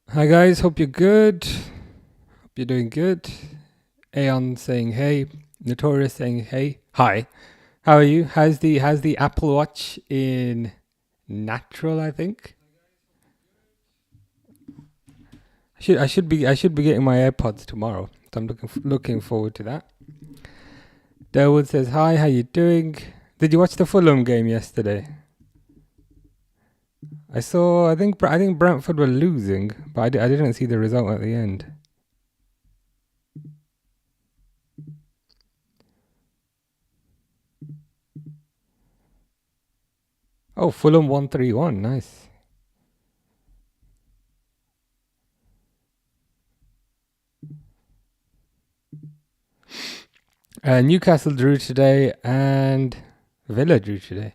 Hi guys, hope you're good. Hope you're doing good. Aeon saying hey. Notorious saying hey. Hi. How are you? How's the Apple Watch in natural, I think? I should be getting my AirPods tomorrow. So I'm looking forward to that. Derwood says hi, how you doing? Did you watch the Fulham game yesterday? I think Brentford were losing, but I didn't see the result at the end. Oh, Fulham won 3-1. Nice. Newcastle drew today and Villa drew today.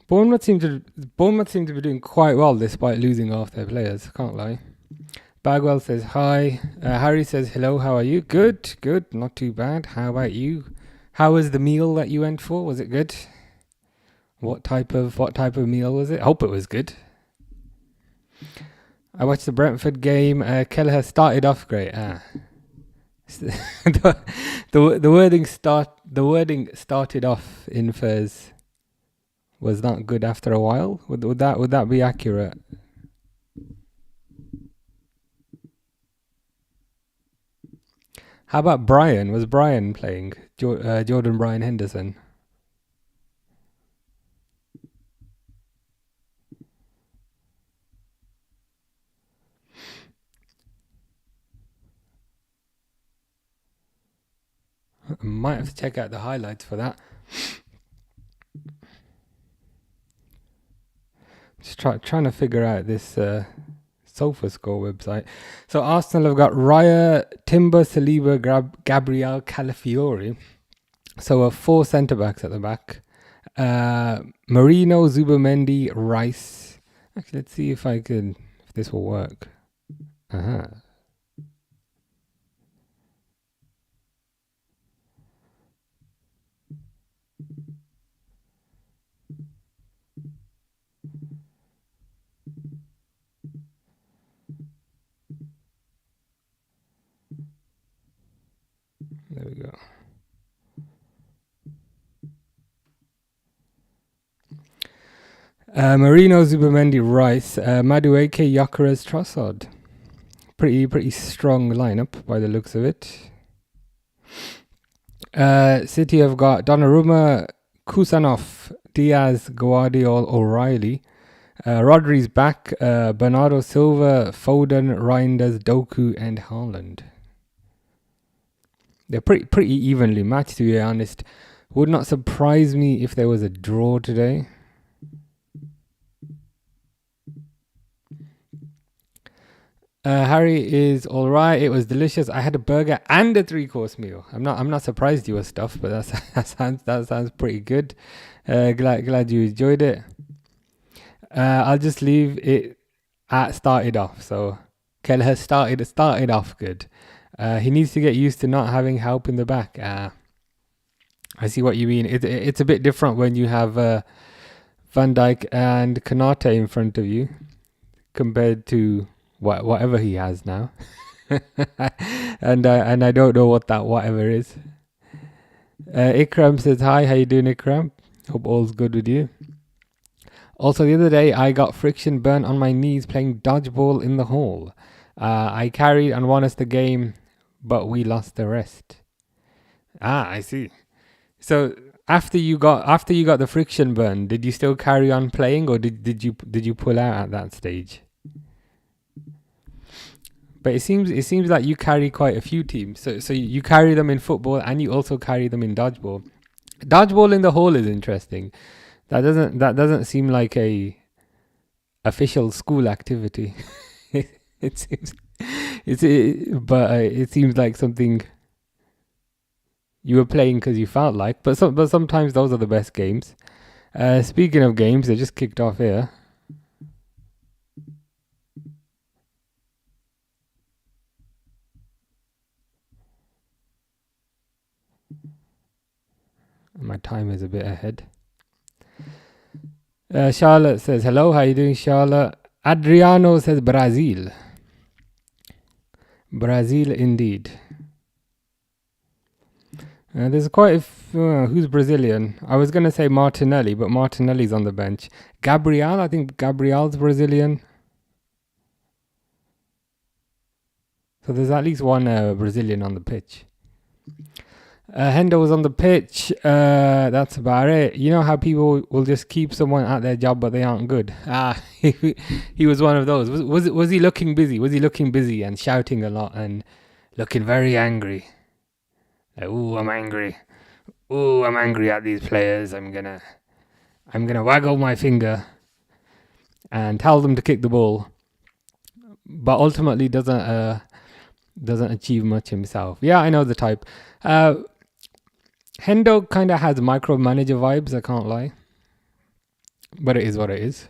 Bournemouth seem to be doing quite well despite losing half their players. Can't lie. Bagwell says hi. Harry says hello. How are you? Good, good. Not too bad. How about you? How was the meal that you went for? Was it good? What type of meal was it? I hope it was good. I watched the Brentford game. Kelleher started off great. The wording started off in Furs was not good after a while. Would that be accurate? How about Brian? Was Brian playing? Jordan Brian Henderson. I might have to check out the highlights for that. Just trying to figure out this SofaScore website. So Arsenal have got Raya, Timber, Saliba, Gabriel, Calafiori. So 4 centre backs at the back. Marino, Zubamendi, Rice. Actually, let's see if this will work. Uh-huh. There we go. Marino, Zubamendi, Rice, Madueke, Gyökeres, Trossard. Pretty strong lineup by the looks of it. City have got Donnarumma, Kusanov, Diaz, Guardiol, O'Reilly. Rodri's back. Bernardo Silva, Foden, Reinders, Doku, and Haaland. They're pretty evenly matched, to be honest. Would not surprise me if there was a draw today. Harry is all right. It was delicious. I had a burger and a 3-course meal. I'm not surprised you were stuffed, but that sounds pretty good. Glad you enjoyed it. I'll just leave it at started off. So Kelleher started off good. He needs to get used to not having help in the back. I see what you mean. It's a bit different when you have Van Dijk and Kanate in front of you compared to whatever he has now. and I don't know what that whatever is. Ikram says hi. How you doing, Ikram? Hope all's good with you. Also, the other day I got friction burn on my knees playing dodgeball in the hall. I carried and won us the game, but we lost the rest. I see. So after you got the friction burn, did you still carry on playing, or did you pull out at that stage? But it seems like you carry quite a few teams. So you carry them in football and you also carry them in dodgeball. Dodgeball in the hall is interesting. That doesn't seem like a official school activity. it seems it seems like something you were playing because you felt like. But sometimes those are the best games. Speaking of games, they just kicked off here. My time is a bit ahead. Charlotte says hello. How you doing, Charlotte? Adriano says Brazil. Brazil indeed. There's quite who's Brazilian? I was gonna say Martinelli, but Martinelli's on the bench. Gabriel, I think Gabriel's Brazilian. So there's at least one Brazilian on the pitch. Hendo was on the pitch. That's about it. You know how people will just keep someone at their job, but they aren't good. He was one of those. Was he looking busy? Was he looking busy and shouting a lot and looking very angry? Like, ooh, I'm angry. Ooh, I'm angry at these players. I'm gonna waggle my finger and tell them to kick the ball. But ultimately doesn't achieve much himself. Yeah, I know the type. Hendo kind of has micromanager vibes, I can't lie. But it is what it is.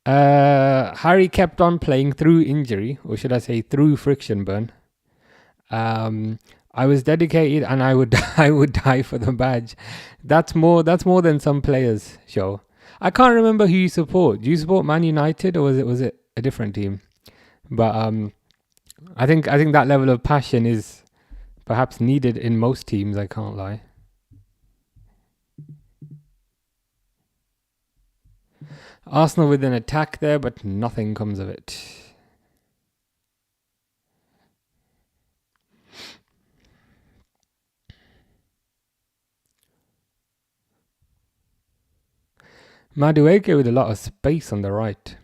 Harry kept on playing through injury, or should I say through friction burn. I was dedicated and I would die for the badge. That's more than some players show. I can't remember who you support. Do you support Man United, or was it a different team? But I think that level of passion is perhaps needed in most teams, I can't lie. Arsenal with an attack there, but nothing comes of it. Madueke with a lot of space on the right.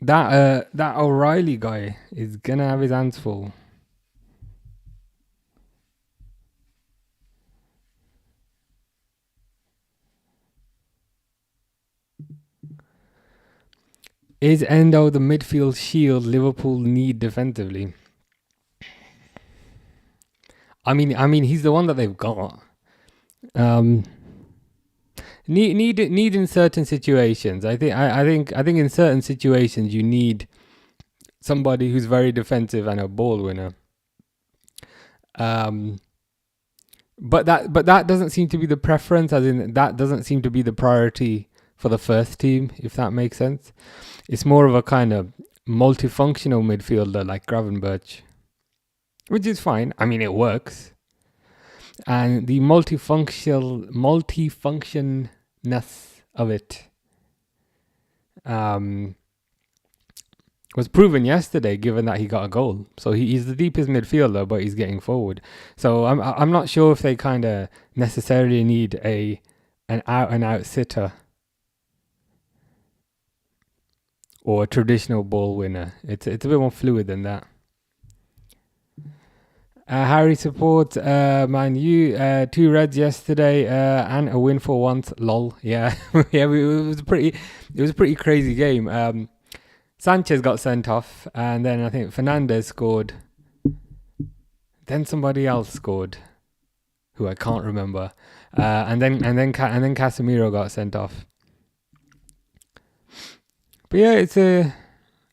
That O'Reilly guy is gonna have his hands full. Is Endo the midfield shield Liverpool need defensively? I mean, he's the one that they've got. Need in certain situations. I think in certain situations you need somebody who's very defensive and a ball winner. But that doesn't seem to be the preference. As in, that doesn't seem to be the priority for the first team, if that makes sense. It's more of a kind of multifunctional midfielder like Gravenberch, which is fine. I mean, it works. And the multifunctionness of it was proven yesterday, given that he got a goal. So he's the deepest midfielder, but he's getting forward. So I'm not sure if they kind of necessarily need an out and out sitter or a traditional ball winner. It's a bit more fluid than that. Harry supports Man U. 2 reds yesterday and a win for once. Lol. Yeah, yeah. It was a pretty crazy game. Sanchez got sent off, and then I think Fernandez scored. Then somebody else scored, who I can't remember. And then Casemiro got sent off. But yeah,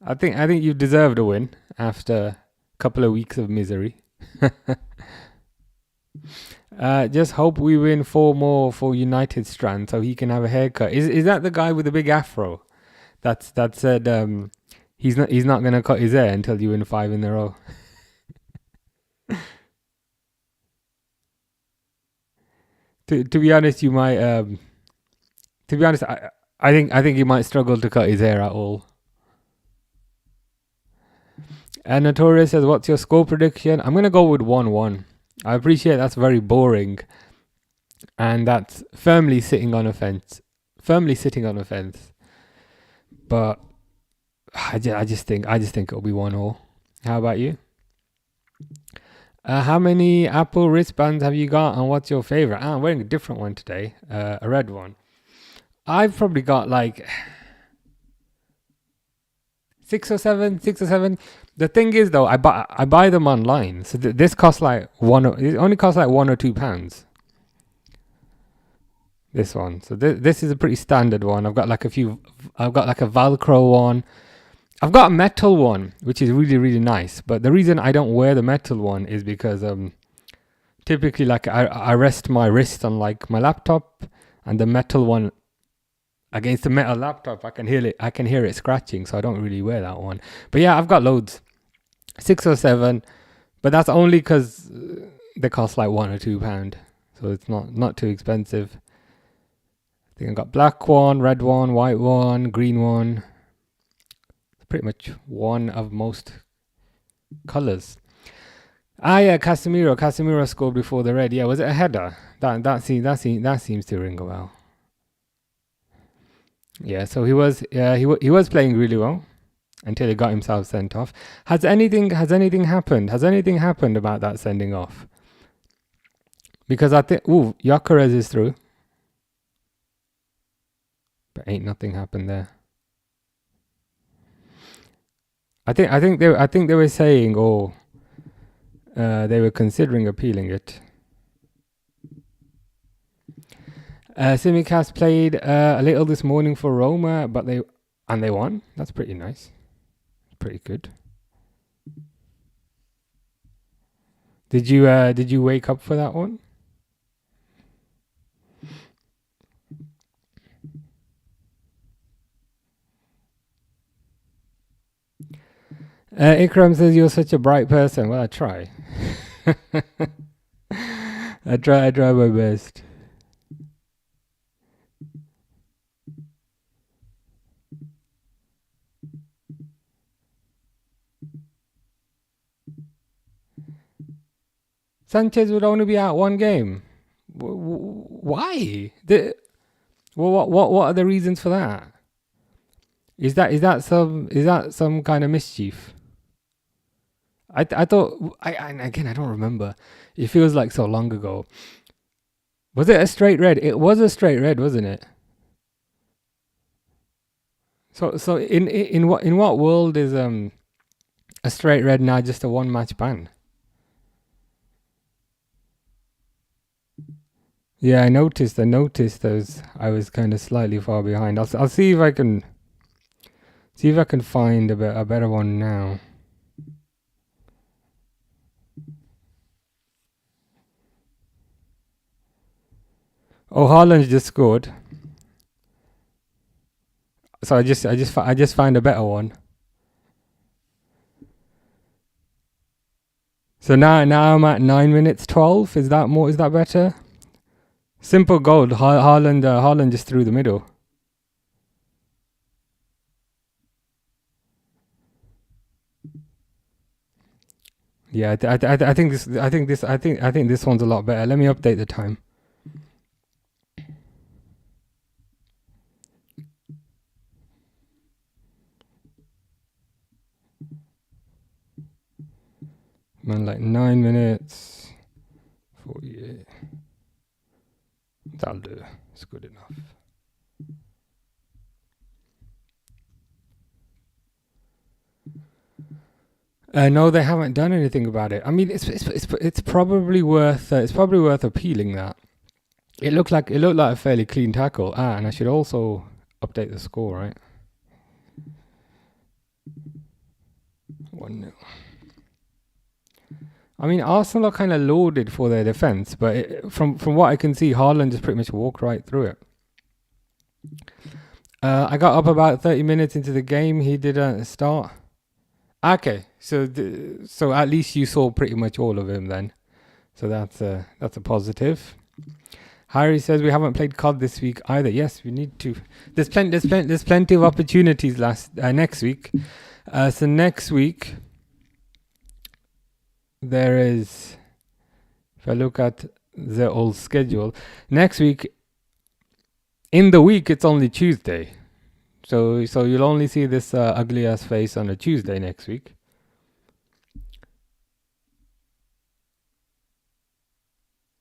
I think you deserved a win after a couple of weeks of misery. Just hope we win 4 more for United Strand so he can have a haircut. Is that the guy with the big afro? That said he's not gonna cut his hair until you win 5 in a row. To be honest, you might. To be honest, I think he might struggle to cut his hair at all. And Notorious says, "What's your score prediction?" I'm gonna go with 1-1. I appreciate that's very boring, and that's firmly sitting on a fence. But I just think it'll be 1-1. How about you? How many Apple wristbands have you got, and what's your favorite? I'm wearing a different one today, a red one. I've probably got like 6 or 7. The thing is, though, I buy them online, so this costs like it only costs like £1 or £2. This one, so this is a pretty standard one. I've got like a Velcro one. I've got a metal one, which is really, really nice. But the reason I don't wear the metal one is because typically, like, I rest my wrist on like my laptop, and the metal one against the metal laptop, I can hear it scratching, so I don't really wear that one. But yeah, I've got loads, 6 or 7, but that's only because they cost like £1 or £2, so it's not too expensive. I think I got black one, red one, white one, green one. Pretty much one of most colors. Yeah, Casemiro scored before the red. Yeah, was it a header? That seems to ring a bell. Yeah, so he was playing really well until he got himself sent off. Has anything happened? Has anything happened about that sending off? Because I think Gyökeres is through, but ain't nothing happened there. I think they were saying, they were considering appealing it. Tsimikas played a little this morning for Roma, but they won. That's pretty nice. Pretty good. Did you wake up for that one? Ikram says you're such a bright person. Well, I try. I try my best. Sanchez would only be out one game. Why? What are the reasons for that? Is that some kind of mischief? I thought again I don't remember. It feels like so long ago. Was it a straight red? It was a straight red, wasn't it? So in what world is a straight red now just a one match ban? Yeah, I noticed those. I was kind of slightly far behind. I'll see if I can find a better one now. Oh, Haaland just scored. So I just find a better one. So now I'm at 9 minutes 12. Is that better? Simple goal. Haaland just through the middle. Yeah, I think this one's a lot better. Let me update the time. Man, like 9 minutes 48. That'll do. It's good enough. No, they haven't done anything about it. I mean, it's probably worth appealing that. It looked like a fairly clean tackle. And I should also update the score, right? 1-0. I mean, Arsenal are kind of loaded for their defense, but from what I can see, Haaland just pretty much walked right through it. I got up about 30 minutes into the game. He didn't start. Okay, so at least you saw pretty much all of him then. So that's a positive. Harry says we haven't played COD this week either. Yes, we need to. There's plenty of opportunities next week. So next week there is. If I look at the old schedule, next week in the week it's only Tuesday. So you'll only see this ugly ass face on a Tuesday next week.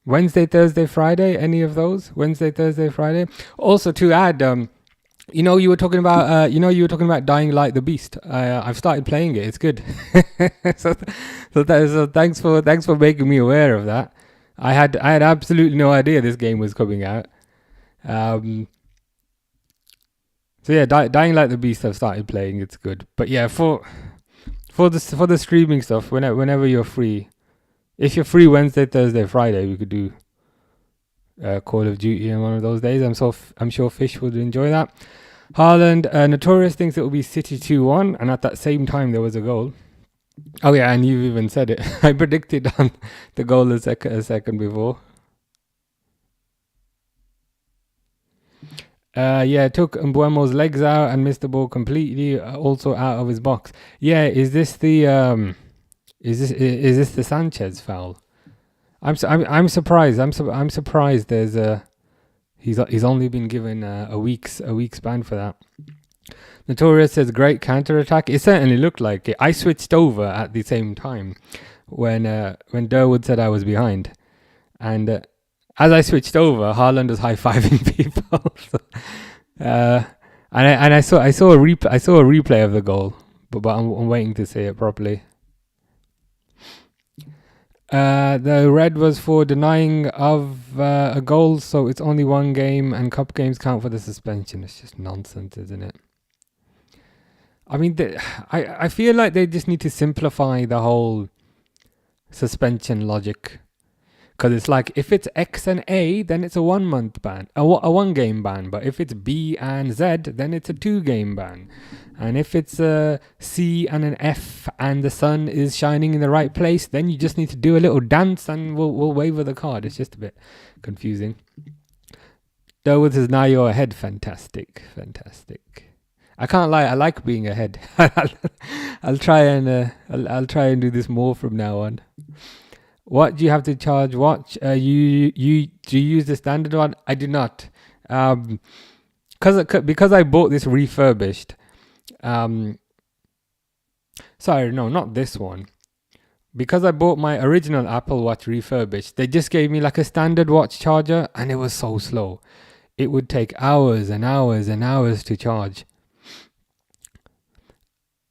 Wednesday, Thursday, Friday, any of those? Wednesday, Thursday, Friday. Also to add, you were talking about Dying Light the Beast. I've started playing it. It's good. so thanks for making me aware of that. I had absolutely no idea this game was coming out. So yeah, Dying Light the Beast I've started playing. It's good. But yeah, for the streaming stuff, whenever you're free, if you're free Wednesday, Thursday, Friday, we could do Call of Duty in one of those days. I'm sure Fish would enjoy that. Haaland, Notorious thinks it will be City 2-1, and at that same time there was a goal. Oh yeah, and you've even said it. I predicted on the goal a second before. Yeah, took Mbuemo's legs out and missed the ball completely. Also out of his box. Yeah, is this the Sanchez foul? I'm surprised. I'm surprised. There's he's only been given a week's ban for that. Notorious says great counter attack. It certainly looked like it. I switched over at the same time when Durwood said I was behind, and as I switched over, Haaland was high fiving people. And I saw a replay of the goal, but I'm waiting to see it properly. The red was for denying of a goal, so it's only one game, and cup games count for the suspension. It's just nonsense, isn't it? I mean, I feel like they just need to simplify the whole suspension logic. Because it's like, if it's X and A, then it's a 1 month ban, a 1 game ban. But if it's B and Z, then it's a 2 game ban. And if it's a C and an F and the sun is shining in the right place, then you just need to do a little dance and we'll waiver the card. It's just a bit confusing. Durwood says, now you're ahead. Fantastic. I can't lie, I like being ahead. I'll try and do this more from now on. What do you have to charge? Watch. Do you use the standard one? I do not. Because I bought this refurbished. Sorry, no, not this one. Because I bought my original Apple Watch refurbished, they just gave me like a standard watch charger, and it was so slow. It would take hours and hours and hours to charge.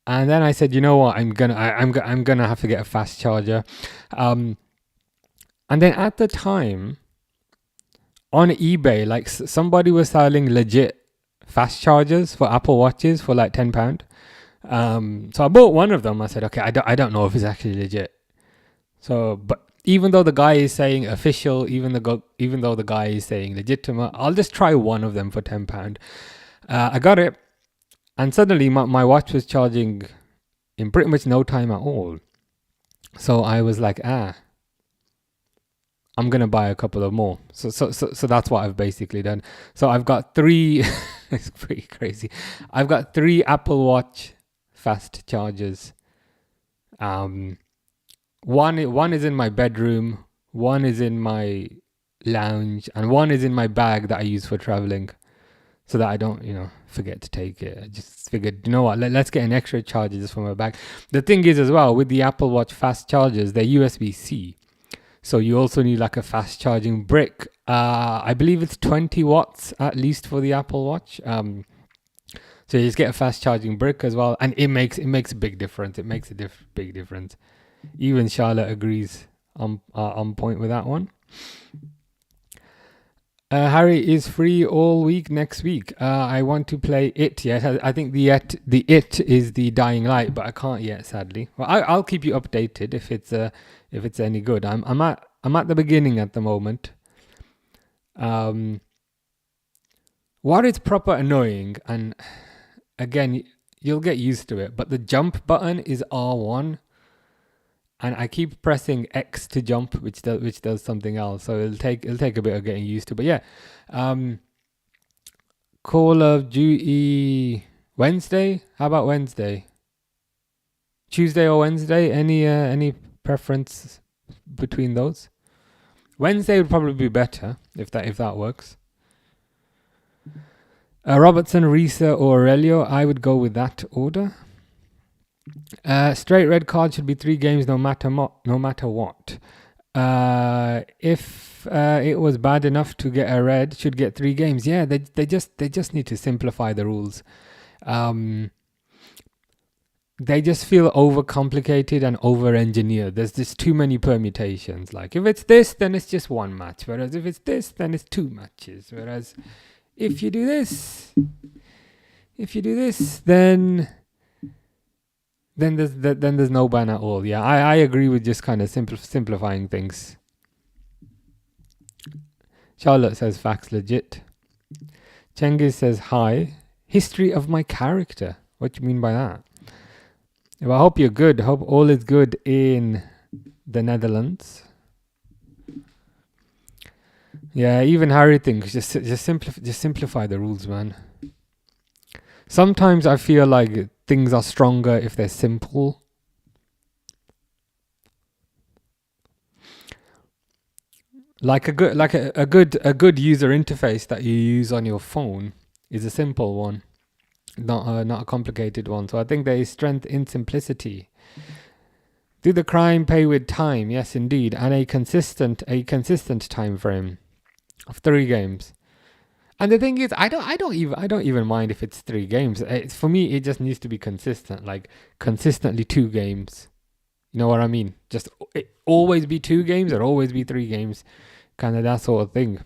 And then I said, you know what? I'm gonna have to get a fast charger. And then at the time, on eBay, like somebody was selling legit fast chargers for Apple Watches for like £10. So I bought one of them. I said, okay, I don't know if it's actually legit. So, but even though the guy is saying official, even though the guy is saying legitimate, I'll just try one of them for £10. I got it. And suddenly my watch was charging in pretty much no time at all. So I was like, I'm going to buy a couple of more. So that's what I've basically done. So I've got 3, it's pretty crazy. I've got 3 Apple Watch fast chargers. One is in my bedroom, one is in my lounge, and one is in my bag that I use for traveling. So that I don't, forget to take it. I just figured, you know what, let's get an extra charger just for my bag. The thing is as well, with the Apple Watch fast chargers, they're USB-C. So you also need like a fast charging brick. I believe it's 20 watts at least for the Apple Watch. So you just get a fast charging brick as well. And it makes a big difference. It makes a big difference. Even Charlotte agrees on point with that one. Harry is free all week next week. I want to play it. Yes, I think the it is the Dying Light, but I can't yet, sadly. Well, I'll keep you updated if it's any good. I'm at the beginning at the moment. What is proper annoying, and again you'll get used to it, but the jump button is R1. And I keep pressing X to jump, which does something else. So it'll take a bit of getting used to. But yeah, Call of Duty Wednesday. How about Wednesday? Tuesday or Wednesday? Any preference between those? Wednesday would probably be better if that works. Robertson, Risa, or Aurelio. I would go with that order. Straight red card should be 3 games no matter what. If it was bad enough to get a red, should get 3 games. Yeah, they just need to simplify the rules. They just feel overcomplicated and over-engineered. There's just too many permutations. Like if it's this, then it's just 1 match. Whereas if it's this, then it's 2 matches. Whereas if you do this, then there's no ban at all. Yeah, I agree with just kind of simplifying things. Charlotte says facts legit. Cengiz says hi. History of my character. What do you mean by that? Well, I hope you're good. I hope all is good in the Netherlands. Yeah, even Harry thinks just simplify the rules, man. Sometimes I feel like things are stronger if they're simple. Like a good user interface that you use on your phone is a simple one, not a complicated one. So I think there is strength in simplicity. Do the crime pay with time? Yes, indeed, and a consistent time frame of 3 games. And the thing is, I don't even mind if it's 3 games. For me, it just needs to be consistent, like consistently 2 games. You know what I mean? Just always be 2 games or always be 3 games, kind of that sort of thing.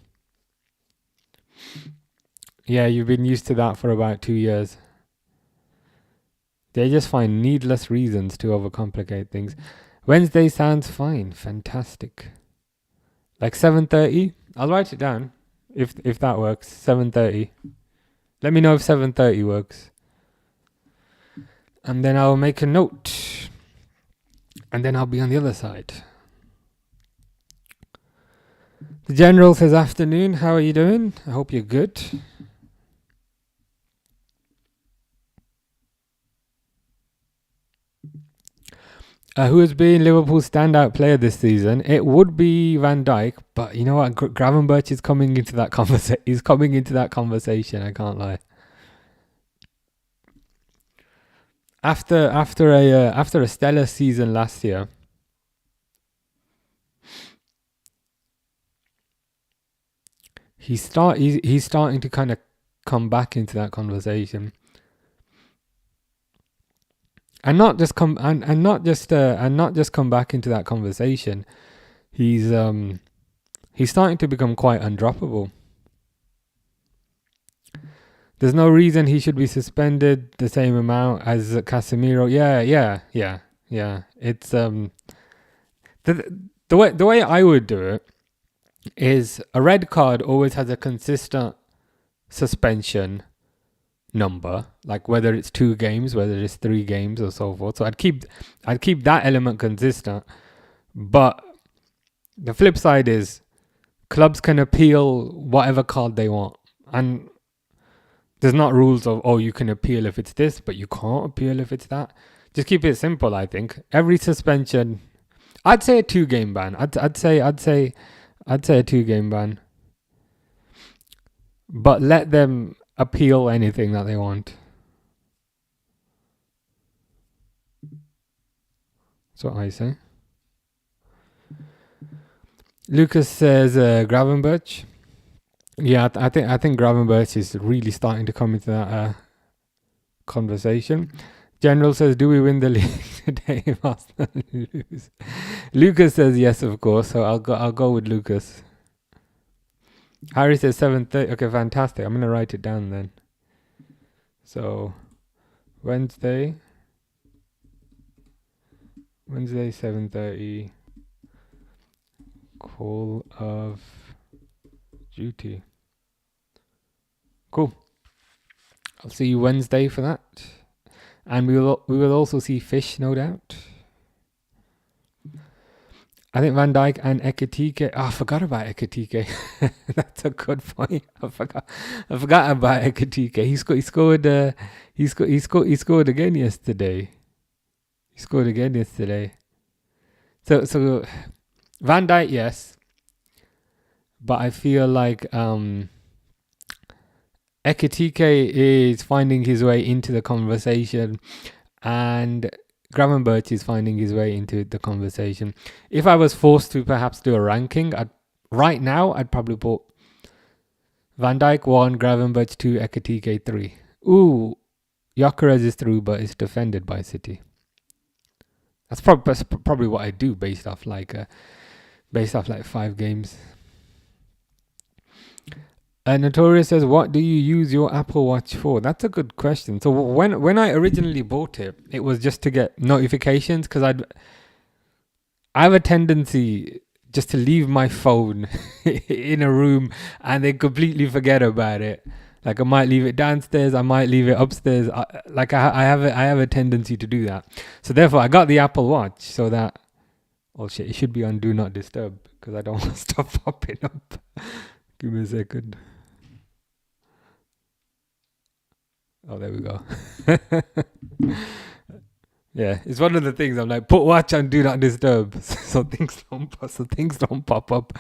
Yeah, you've been used to that for about 2 years. They just find needless reasons to overcomplicate things. Wednesday sounds fine. Fantastic. Like 7:30? I'll write it down if that works. 7:30. Let me know if 7:30 works. And then I'll make a note. And then I'll be on the other side. The General says afternoon. How are you doing? I hope you're good. Who has been Liverpool's standout player this season? It would be Van Dijk, but you know what? Gravenberch is coming into that conversation. He's coming into that conversation. I can't lie. After a stellar season last year, he's starting to kind of come back into that conversation. And not just come back into that conversation. He's starting to become quite undroppable. There's no reason he should be suspended the same amount as Casemiro. Yeah. It's the way I would do it is a red card always has a consistent suspension number, like whether it's 2 games, whether it's 3 games, or so forth. So I'd keep that element consistent. But the flip side is clubs can appeal whatever card they want, and there's not rules of you can appeal if it's this, but you can't appeal if it's that. Just keep it simple. I think every suspension, I'd say a 2-game ban. I'd say a 2-game ban, but let them appeal anything that they want. That's what I say. Lucas says Gravenberch. Yeah, I think Gravenberch is really starting to come into that conversation. General says, do we win the league today if Arsenal lose? Lucas says yes, of course. So I'll go with Lucas. Harry says 7:30. Okay, fantastic. I'm gonna write it down then. So Wednesday 7:30. Call of Duty. Cool. I'll see you Wednesday for that, and we will also see Fish, no doubt. I think Van Dijk and Ekitike. I forgot about Ekitike. That's a good point. I forgot about Ekitike. He scored again yesterday. So Van Dijk, yes, but I feel like Ekitike is finding his way into the conversation, and Gravenberch is finding his way into the conversation. If I was forced to perhaps do a ranking, right now I'd probably put Van Dijk 1, Gravenberch 2, Ekitike 3. Ooh, Gyökeres is through, but it's defended by City. That's probably what I do based off like 5 games. Notorious says, what do you use your Apple Watch for? That's a good question. So when I originally bought it, it was just to get notifications, because I have a tendency just to leave my phone in a room and then completely forget about it. Like I might leave it downstairs, I might leave it upstairs. I have a tendency to do that. So therefore, I got the Apple Watch so that, oh shit, it should be on Do Not Disturb because I don't want stuff popping up. Give me a second. Oh, there we go. Yeah, it's one of the things I'm like, put watch on Do Not Disturb so things don't pop up.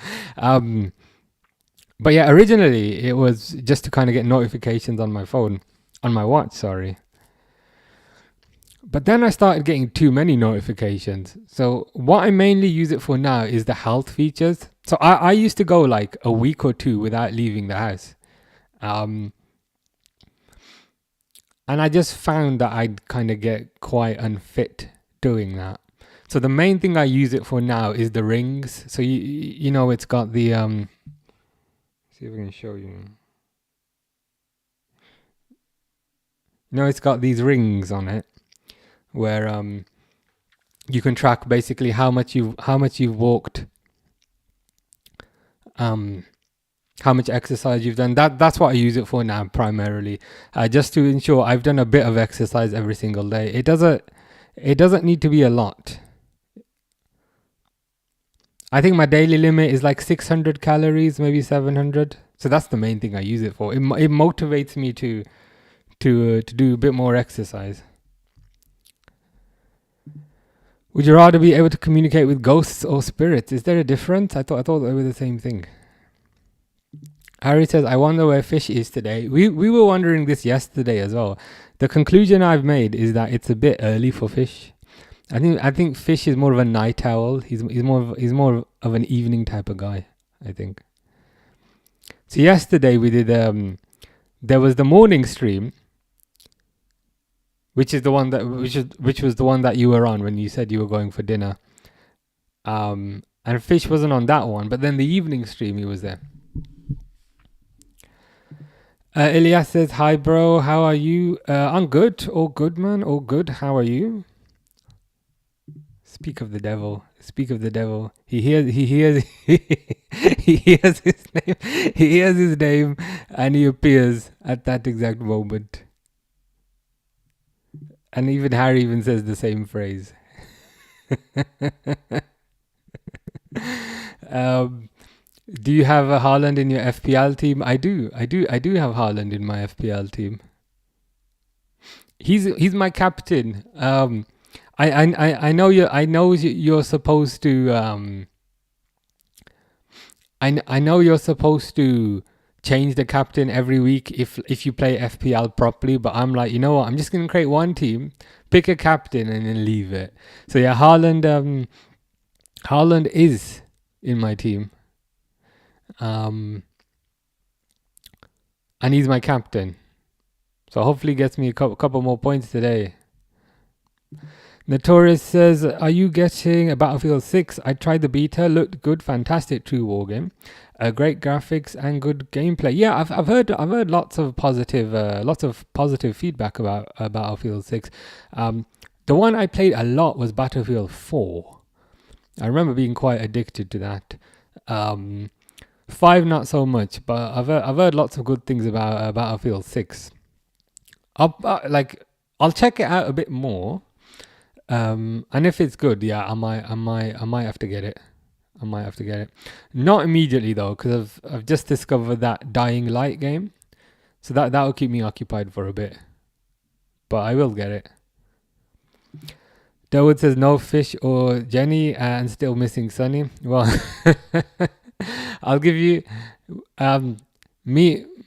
But yeah, originally it was just to kind of get notifications on my phone, on my watch, sorry. But then I started getting too many notifications. So what I mainly use it for now is the health features. So I used to go like a week or two without leaving the house. And I just found that I'd kind of get quite unfit doing that. So the main thing I use it for now is the rings. So you know it's got the see if I can show you. You know it's got these rings on it where you can track basically how much you've walked, how much exercise you've done. That's what I use it for now primarily, just to ensure I've done a bit of exercise every single day. It doesn't need to be a lot. I think my daily limit is like 600 calories, maybe 700. So that's the main thing I use it for. It motivates me to do a bit more exercise. Would you rather be able to communicate with ghosts or spirits? Is there a difference? I thought they were the same thing. Harry says, I wonder where fish is today. We were wondering this yesterday as well. The conclusion I've made is that it's a bit early for fish. I think fish is more of a night owl. He's more of an evening type of guy, I think. So yesterday we did there was the morning stream, which was the one that you were on when you said you were going for dinner. And fish wasn't on that one, but then the evening stream he was there. Elias says, hi bro, how are you? I'm good. All good, man. All good. How are you? Speak of the devil. He hears he hears his name. He hears his name and he appears at that exact moment. And even Harry even says the same phrase. Do you have a Haaland in your FPL team? I do have Haaland in my FPL team. He's my captain. I know you're supposed to I know you're supposed to change the captain every week if you play FPL properly, but I'm like, you know what? I'm just gonna create one team, pick a captain, and then leave it. So yeah, Haaland is in my team, and he's my captain. So hopefully he gets me a couple more points today. Notorious says, are you getting a Battlefield 6? I tried the beta, looked good, fantastic true war game. Great graphics and good gameplay. Yeah, I've heard lots of positive feedback about Battlefield 6. The one I played a lot was Battlefield 4. I remember being quite addicted to that. 5 not so much, but I've heard lots of good things about Battlefield 6. I'll check it out a bit more. And if it's good, yeah, I might have to get it. Not immediately though, because I've just discovered that Dying Light game, so that will keep me occupied for a bit. But I will get it. Dawood says no fish or Jenny, and still missing Sunny. Well, I'll give you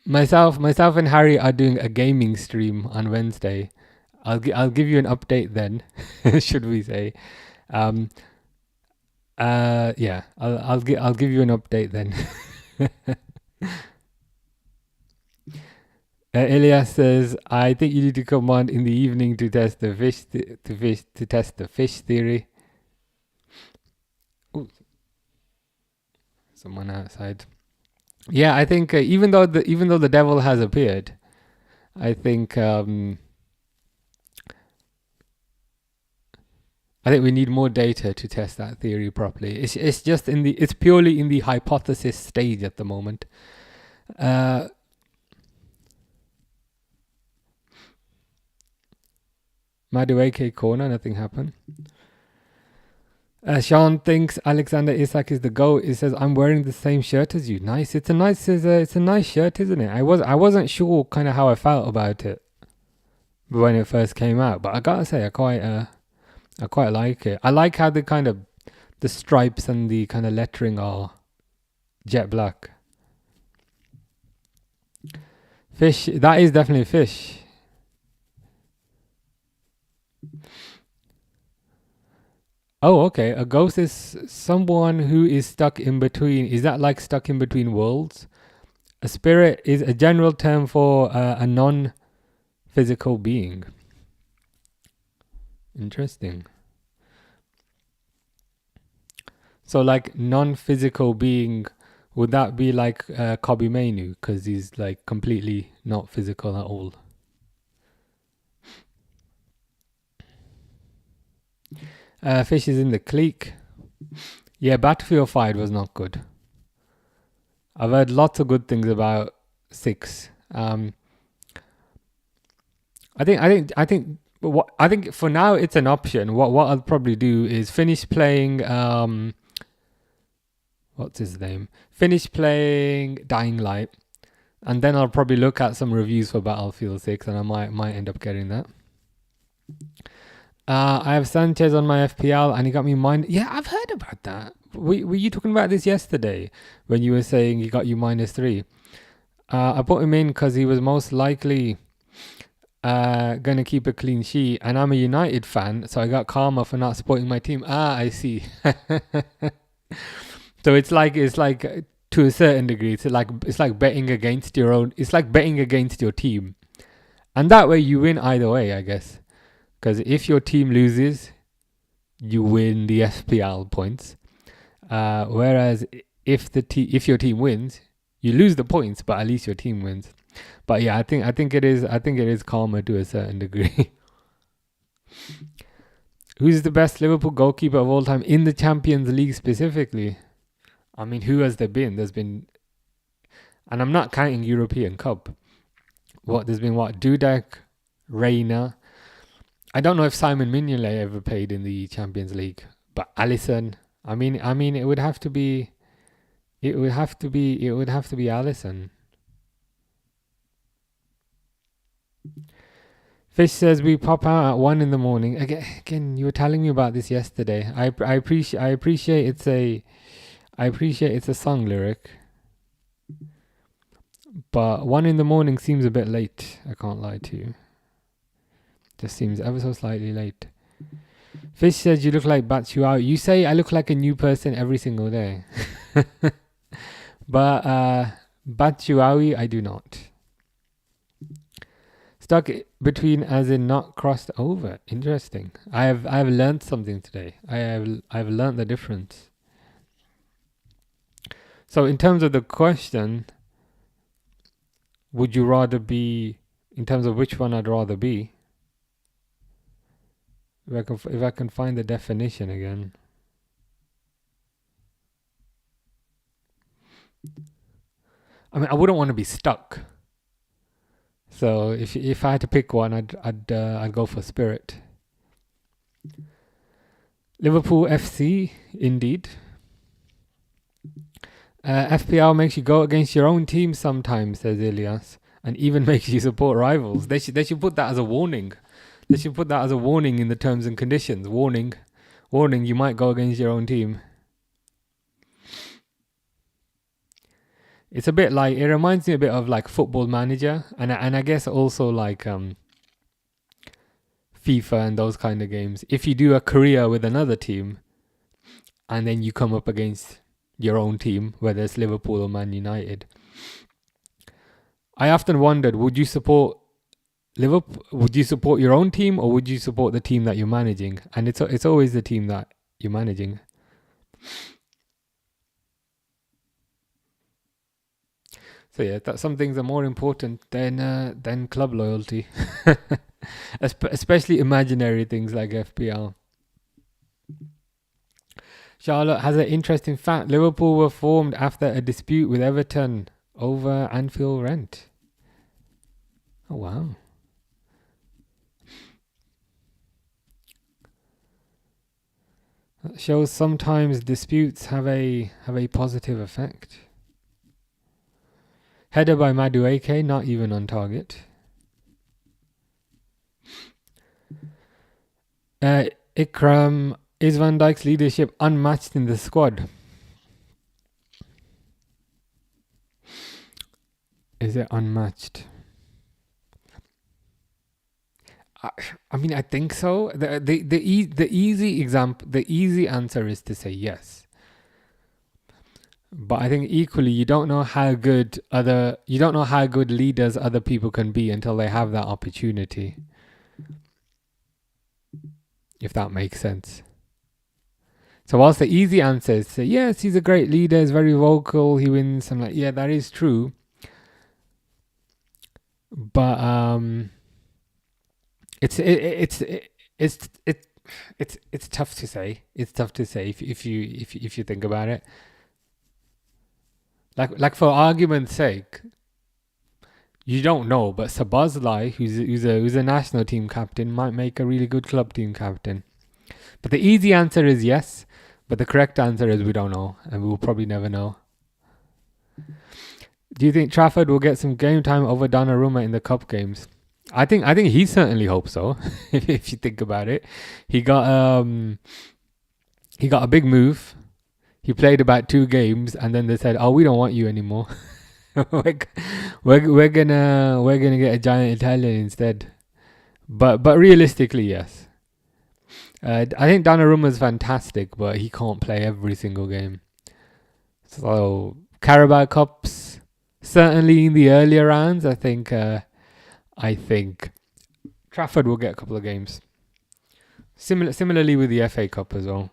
myself and Harry are doing a gaming stream on Wednesday. I'll give you an update then, should we say? Yeah, I'll give you an update then. Elias says, I think you need to come on in the evening to test the fish theory. Ooh. Someone outside. Yeah, I think even though the devil has appeared, I think I think we need more data to test that theory properly. It's just it's purely in the hypothesis stage at the moment. Madueke corner, nothing happened. Sean thinks Alexander Isak is the GOAT. He says, I'm wearing the same shirt as you. Nice. It's a nice shirt, isn't it? I wasn't sure kind of how I felt about it when it first came out, but I gotta say I quite like it. I like how the stripes and the kind of lettering are jet black. Fish, that is definitely fish. Oh, okay. A ghost is someone who is stuck in between. Is that like stuck in between worlds? A spirit is a general term for a non-physical being. Interesting. So like non-physical being, would that be like Kobe Mainu? Because he's like completely not physical at all. Fish is in the clique. Yeah, Battlefield 5 was not good. I've heard lots of good things about 6. I think for now it's an option. What I'll probably do is finish playing what's his name? Finish playing Dying Light, and then I'll probably look at some reviews for Battlefield 6, and I might end up getting that. I have Sanchez on my FPL, and he got me minus. Yeah, I've heard about that. Were you talking about this yesterday when you were saying he got you -3? I put him in because he was most likely going to keep a clean sheet, and I'm a United fan, so I got karma for not supporting my team. I see. So it's like to a certain degree, it's like betting against your own. It's like betting against your team, and that way you win either way, I guess. Because if your team loses, you win the FPL points. Whereas if your team wins, you lose the points, but at least your team wins. But yeah, I think it is karma to a certain degree. Who's the best Liverpool goalkeeper of all time in the Champions League specifically? I mean, who has there been? There's been, and I'm not counting European Cup. There's been Dudek, Reina. I don't know if Simon Mignolet ever played in the Champions League, but Alisson. I mean, it would have to be Alisson. Fish says we pop out at 1 a.m. Again, you were telling me about this yesterday. I appreciate it's a song lyric, but 1 a.m. seems a bit late. I can't lie to you. Just seems ever so slightly late. Fish says you look like Batshuayi. You say I look like a new person every single day. But Batshuayi, I do not. Stuck between as in not crossed over. Interesting. I have learned something today. I've learned the difference. So in terms of the question, would you rather be, in terms of which one I'd rather be, if I can find the definition again. I mean, I wouldn't want to be stuck. So if I had to pick one, I'd go for Spirit. Liverpool FC, indeed. FPL makes you go against your own team sometimes, says Ilias, and even makes you support rivals. They should put that as a warning. They should put that as a warning in the terms and conditions. Warning, you might go against your own team. It's a bit like, it reminds me a bit of like Football Manager, and I guess also like FIFA and those kind of games. If you do a career with another team, and then you come up against your own team, whether it's Liverpool or Man United, I often wondered, would you support Liverpool? Would you support your own team, or would you support the team that you're managing? And it's always the team that you're managing. So yeah, that some things are more important than club loyalty, especially imaginary things like FPL. Charlotte has an interesting fact. Liverpool were formed after a dispute with Everton over Anfield rent. Oh, wow. That shows sometimes disputes have a positive effect. Header by Madueke, not even on target. Ikram, is Van Dijk's leadership unmatched in the squad? Is it unmatched? I mean, I think so. The easy answer is to say yes. But I think equally, you don't know how good leaders other people can be until they have that opportunity. If that makes sense. So whilst the easy answer is say, yes, he's a great leader, he's very vocal, he wins. I'm like, yeah, that is true. But it's tough to say. It's tough to say if you think about it. Like for argument's sake, you don't know, but Sabazlai, who's a national team captain, might make a really good club team captain. But the easy answer is yes, but the correct answer is we don't know, and we will probably never know. Do you think Trafford will get some game time over Donnarumma in the cup games? I think he certainly hopes so. If you think about it, he got a big move. He played about 2 games, and then they said, "Oh, we don't want you anymore. we're gonna get a giant Italian instead." But realistically, yes. I think Donnarumma's fantastic, but he can't play every single game. So Carabao Cups, certainly in the earlier rounds, I think Trafford will get a couple of games. Similarly with the FA Cup as well.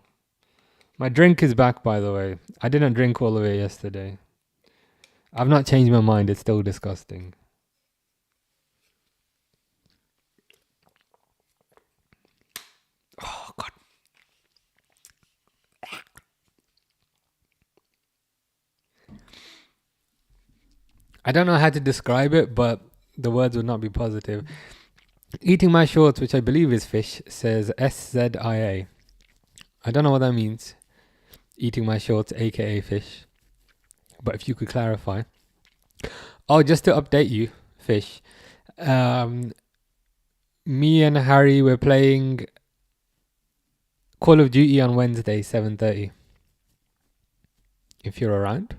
My drink is back, by the way. I didn't drink all of it yesterday. I've not changed my mind. It's still disgusting. Oh, God. I don't know how to describe it, but the words would not be positive. Eating my shorts, which I believe is fish, says SZIA. I don't know what that means. Eating my shorts, aka fish. But if you could clarify. Oh, just to update you, fish. Me and Harry were playing Call of Duty on Wednesday, 7:30. If you're around.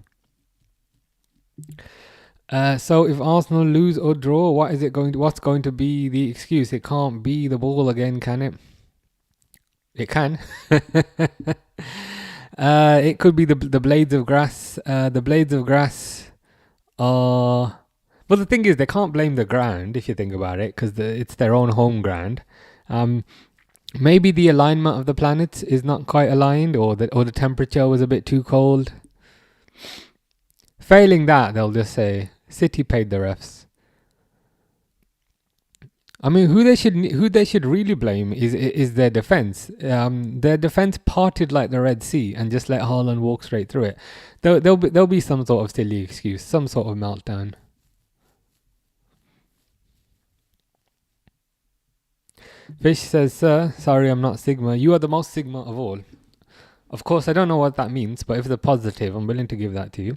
So if Arsenal lose or draw, what's going to be the excuse? It can't be the ball again, can it? It can. It could be the blades of grass. The blades of grass are... Well, the thing is, they can't blame the ground, if you think about it, because it's their own home ground. Maybe the alignment of the planets is not quite aligned, or the temperature was a bit too cold. Failing that, they'll just say, City paid the refs. I mean, who they should really blame is their defense. Their defense parted like the Red Sea and just let Haaland walk straight through it. There'll be some sort of silly excuse, some sort of meltdown. Fish says, "Sir, sorry, I'm not Sigma. You are the most Sigma of all." Of course, I don't know what that means, but if it's a positive, I'm willing to give that to you.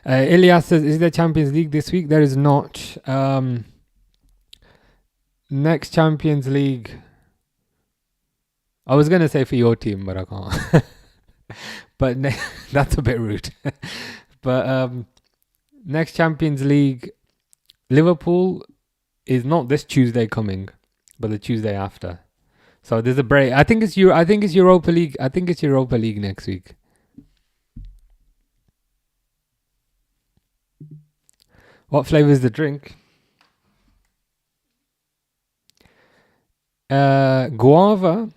Ilyas says, "Is there Champions League this week?" There is not. Next Champions League, I was going to say for your team, but I can't. But that's a bit rude. But next Champions League, Liverpool is not this Tuesday coming, but the Tuesday after. So there's a break. I think it's Europa League. I think it's Europa League next week. What flavor is the drink? Guava,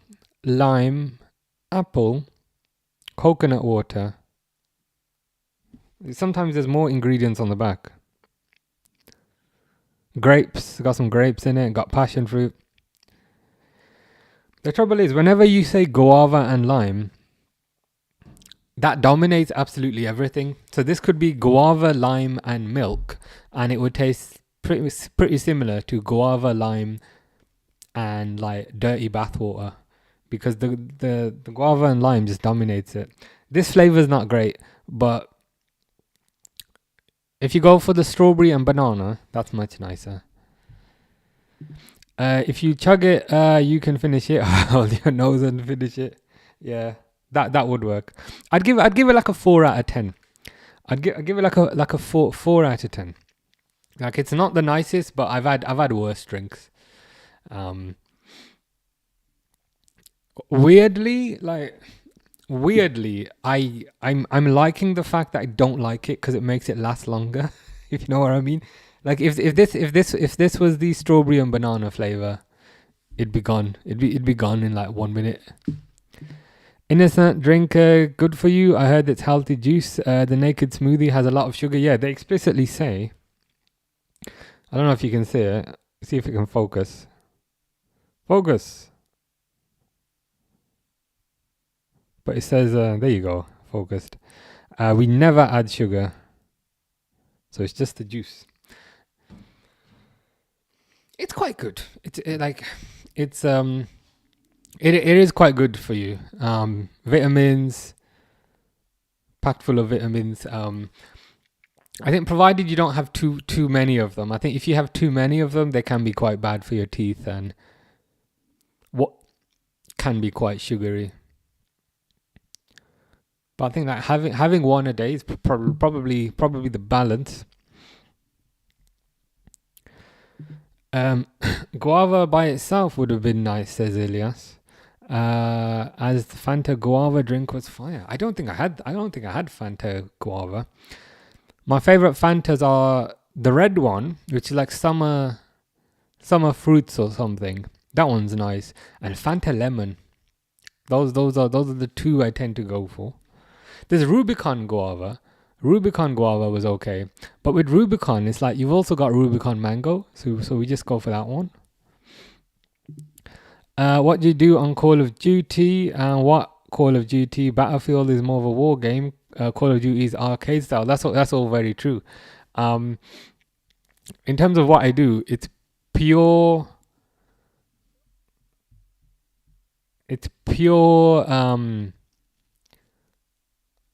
lime, apple, coconut water. Sometimes there's more ingredients on the back. Grapes, got some grapes in it, got passion fruit. The trouble is, whenever you say guava and lime, that dominates absolutely everything. So this could be guava, lime, and milk, and it would taste pretty similar to guava, lime, and like dirty bathwater, because the guava and lime just dominates it. This flavor is not great, but if you go for the strawberry and banana, that's much nicer. If you chug it, you can finish it. Hold your nose and finish it. Yeah, that would work. I'd give it like a 4 out of 10. I'd give it like a four out of 10. Like, it's not the nicest, but I've had worse drinks. Um, weirdly, I'm liking the fact that I don't like it because it makes it last longer. If you know what I mean. Like, if this was the strawberry and banana flavor, it'd be gone. It'd be gone in like 1 minute. Innocent drink, good for you. I heard it's healthy juice. The naked smoothie has a lot of sugar. Yeah, they explicitly say. I don't know if you can see it. See if it can focus. Focus. But it says, there you go, focused. We never add sugar. So it's just the juice. It's quite good. It is quite good for you. Vitamins, packed full of vitamins. I think provided you don't have too many of them. I think if you have too many of them, they can be quite bad for your teeth and what can be quite sugary. But I think that having one a day is probably the balance. Guava by itself would have been nice, says Elias. As the Fanta guava drink was fire. I don't think I had Fanta guava. My favorite Fantas are the red one, which is like summer fruits or something. That one's nice. And Fanta lemon. Those are the two I tend to go for. There's Rubicon guava. Rubicon guava was okay, but with Rubicon, it's like you've also got Rubicon mango, so we just go for that one. What do you do on Call of Duty? What Call of Duty? Battlefield is more of a war game. Call of Duty is arcade style. That's all very true. In terms of what I do, it's pure.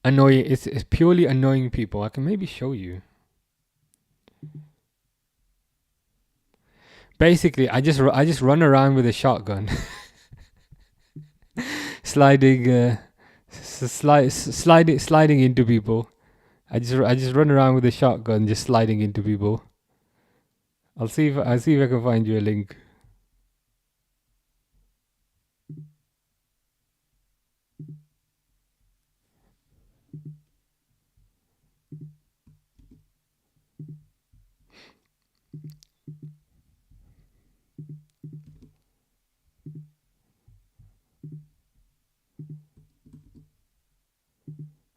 Annoying. It's purely annoying people. I can maybe show you. Basically, I just run around with a shotgun, sliding into people. I just run around with a shotgun, just sliding into people. I'll see if I can find you a link.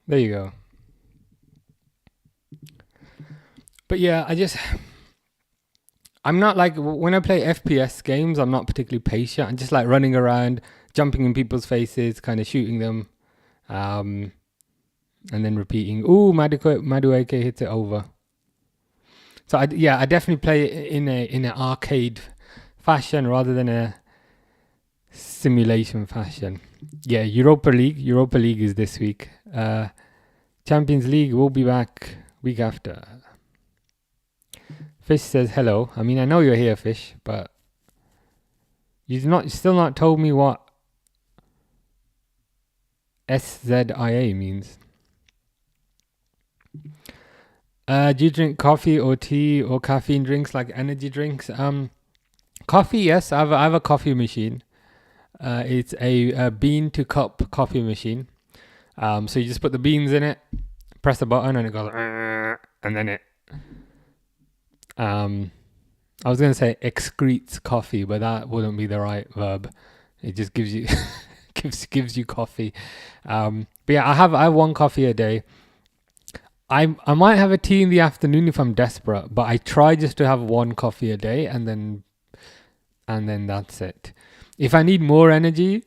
There you go. But yeah, I'm not like, when I play FPS games, I'm not particularly patient. I'm just like running around, jumping in people's faces, kind of shooting them, and then repeating. Ooh, Madu AK hits it over. So I definitely play it in an arcade fashion rather than a simulation fashion. Yeah, Europa League is this week. Champions League will be back week after. Fish says hello. I mean, I know you're here, Fish, but you've still not told me what SZIA means. Do you drink coffee or tea or caffeine drinks like energy drinks? Coffee, yes. I have a coffee machine. It's a bean to cup coffee machine. So you just put the beans in it, press a button, and it goes, and then it. I was gonna say excretes coffee, but that wouldn't be the right verb. It just gives you gives you coffee. But yeah, I have one coffee a day. I might have a tea in the afternoon if I'm desperate, but I try just to have one coffee a day, and then that's it. If I need more energy,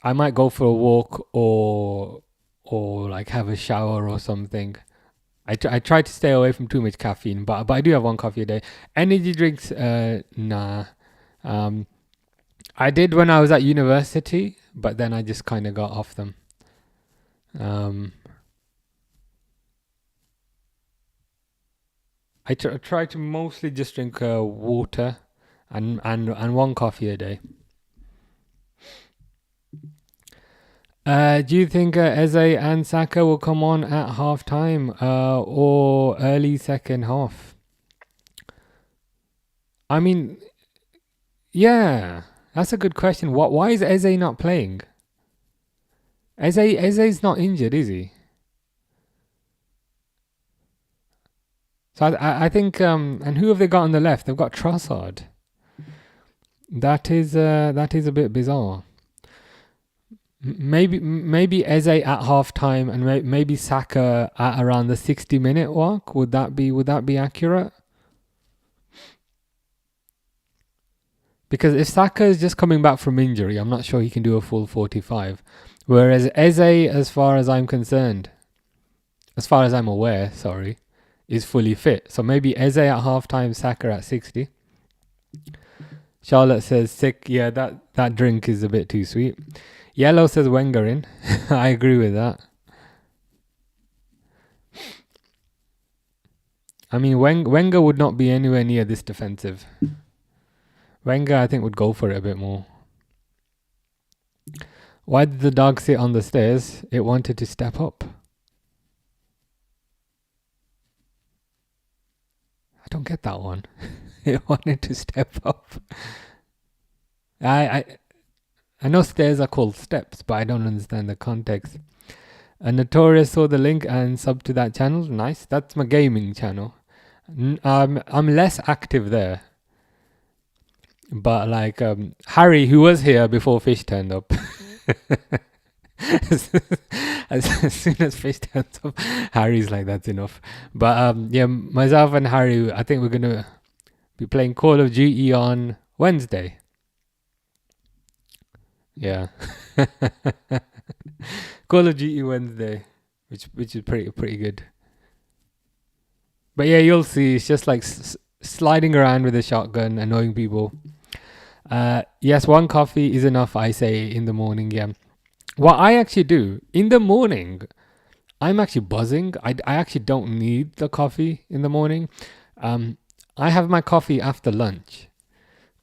I might go for a walk or or like have a shower or something. I try to stay away from too much caffeine, but I do have one coffee a day. Energy drinks, nah. Um, I did when I was at university, but then I just kind of got off them. I try to mostly just drink water and one coffee a day. Do you think Eze and Saka will come on at half time or early second half? I mean, yeah, that's a good question. Why is Eze not playing? Eze's not injured, is he? So I think and who have they got on the left? They've got Trossard. That is a bit bizarre. Maybe Eze at half time and maybe Saka at around the 60-minute mark. Would that be accurate? Because if Saka is just coming back from injury, I'm not sure he can do a full 45. Whereas Eze, as far as I'm aware, is fully fit. So maybe Eze at half time, Saka at 60. Charlotte says sick. Yeah, that drink is a bit too sweet. Yellow says Wenger in. I agree with that. I mean, Wenger would not be anywhere near this defensive. Wenger, I think, would go for it a bit more. Why did the dog sit on the stairs? It wanted to step up. I don't get that one. It wanted to step up. I know stairs are called steps, but I don't understand the context. Notorious saw the link and sub to that channel. Nice. That's my gaming channel. I'm less active there. But like Harry, who was here before Fish turned up. as soon as Fish turns up, Harry's like, that's enough. But yeah, myself and Harry, I think we're going to be playing Call of Duty on Wednesday. Yeah. Call of Duty Wednesday, which is pretty good. But yeah, you'll see. It's just like sliding around with a shotgun, annoying people. Yes, one coffee is enough, I say, in the morning. Yeah. What I actually do in the morning, I'm actually buzzing. I actually don't need the coffee in the morning. I have my coffee after lunch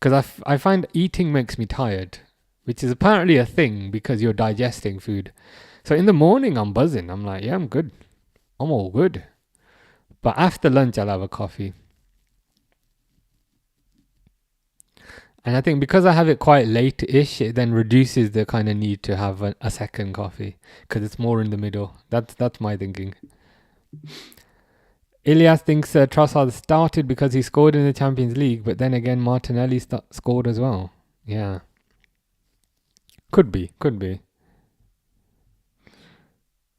because I find eating makes me tired, which is apparently a thing because you're digesting food. So in the morning, I'm buzzing. I'm like, yeah, I'm good. I'm all good. But after lunch, I'll have a coffee. And I think because I have it quite late-ish, it then reduces the kind of need to have a second coffee because it's more in the middle. That's my thinking. Ilias thinks Trossard started because he scored in the Champions League, but then again Martinelli scored as well. Yeah, could be.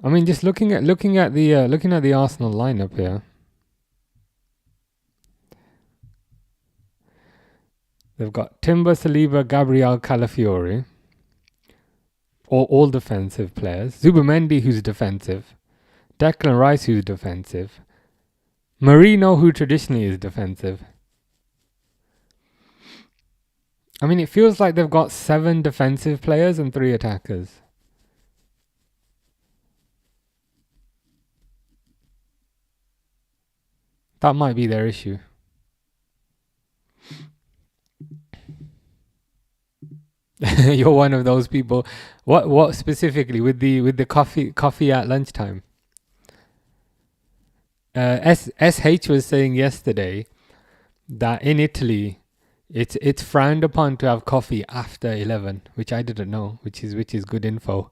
I mean, just looking at the Arsenal lineup here. They've got Timber, Saliba, Gabriel, Calafiori. All defensive players. Zubimendi, who's defensive. Declan Rice, who's defensive. Marino, who traditionally is defensive. I mean, it feels like they've got 7 defensive players and 3 attackers. That might be their issue. You're one of those people. What specifically with the coffee at lunchtime? SH was saying yesterday that in Italy it's frowned upon to have coffee after 11, which I didn't know, which is good info.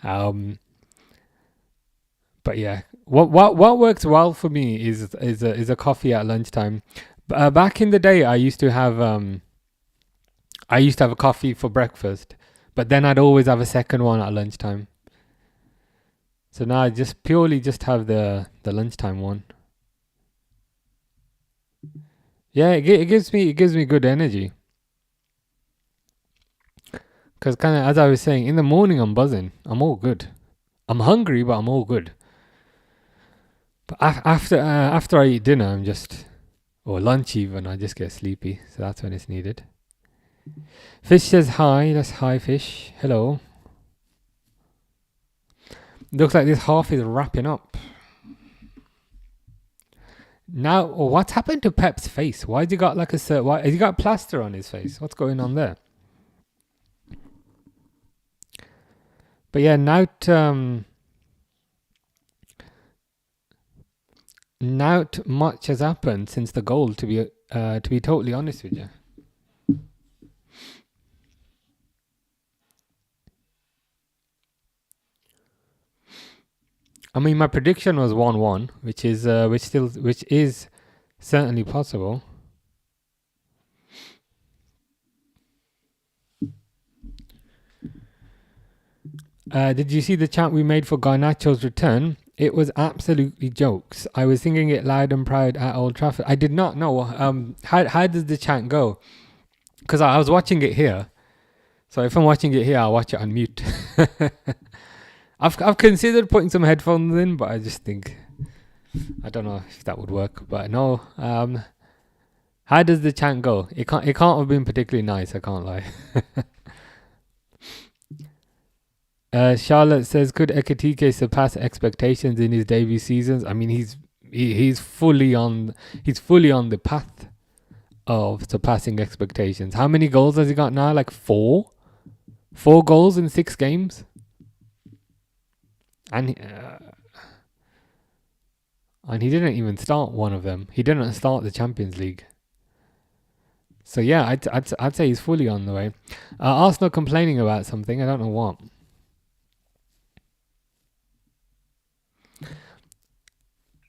But yeah, what works well for me is a coffee at lunchtime. Back in the day, I used to have a coffee for breakfast, but then I'd always have a second one at lunchtime. So now I just purely have the lunchtime one. Yeah, it gives me good energy. Because kind of as I was saying, in the morning I'm buzzing. I'm all good. I'm hungry, but I'm all good. But after I eat dinner, I'm just, or lunch even, I just get sleepy. So that's when it's needed. Fish says hi. That's hi, Fish. Hello. Looks like this half is wrapping up. Now, what's happened to Pep's face? Why has he got like why has he got plaster on his face? What's going on there? But yeah, not much has happened since the goal. To be totally honest with you. I mean, my prediction was 1-1, which is certainly possible. Did you see the chant we made for Garnacho's return? It was absolutely jokes. I was singing it loud and proud at Old Trafford. I did not know. How does the chant go? Because I was watching it here. So if I'm watching it here, I'll watch it on mute. I've considered putting some headphones in, but I just think I don't know if that would work. But no. How does the chant go? It can't have been particularly nice. I can't lie. Charlotte says, could Ekitike surpass expectations in his debut seasons? I mean, he's fully on the path of surpassing expectations. How many goals has he got now? Like 4 goals in 6 games, and he didn't even start one of them. He didn't start the Champions League. So yeah, I'd say he's fully on the way. Arsenal complaining about something. I don't know what.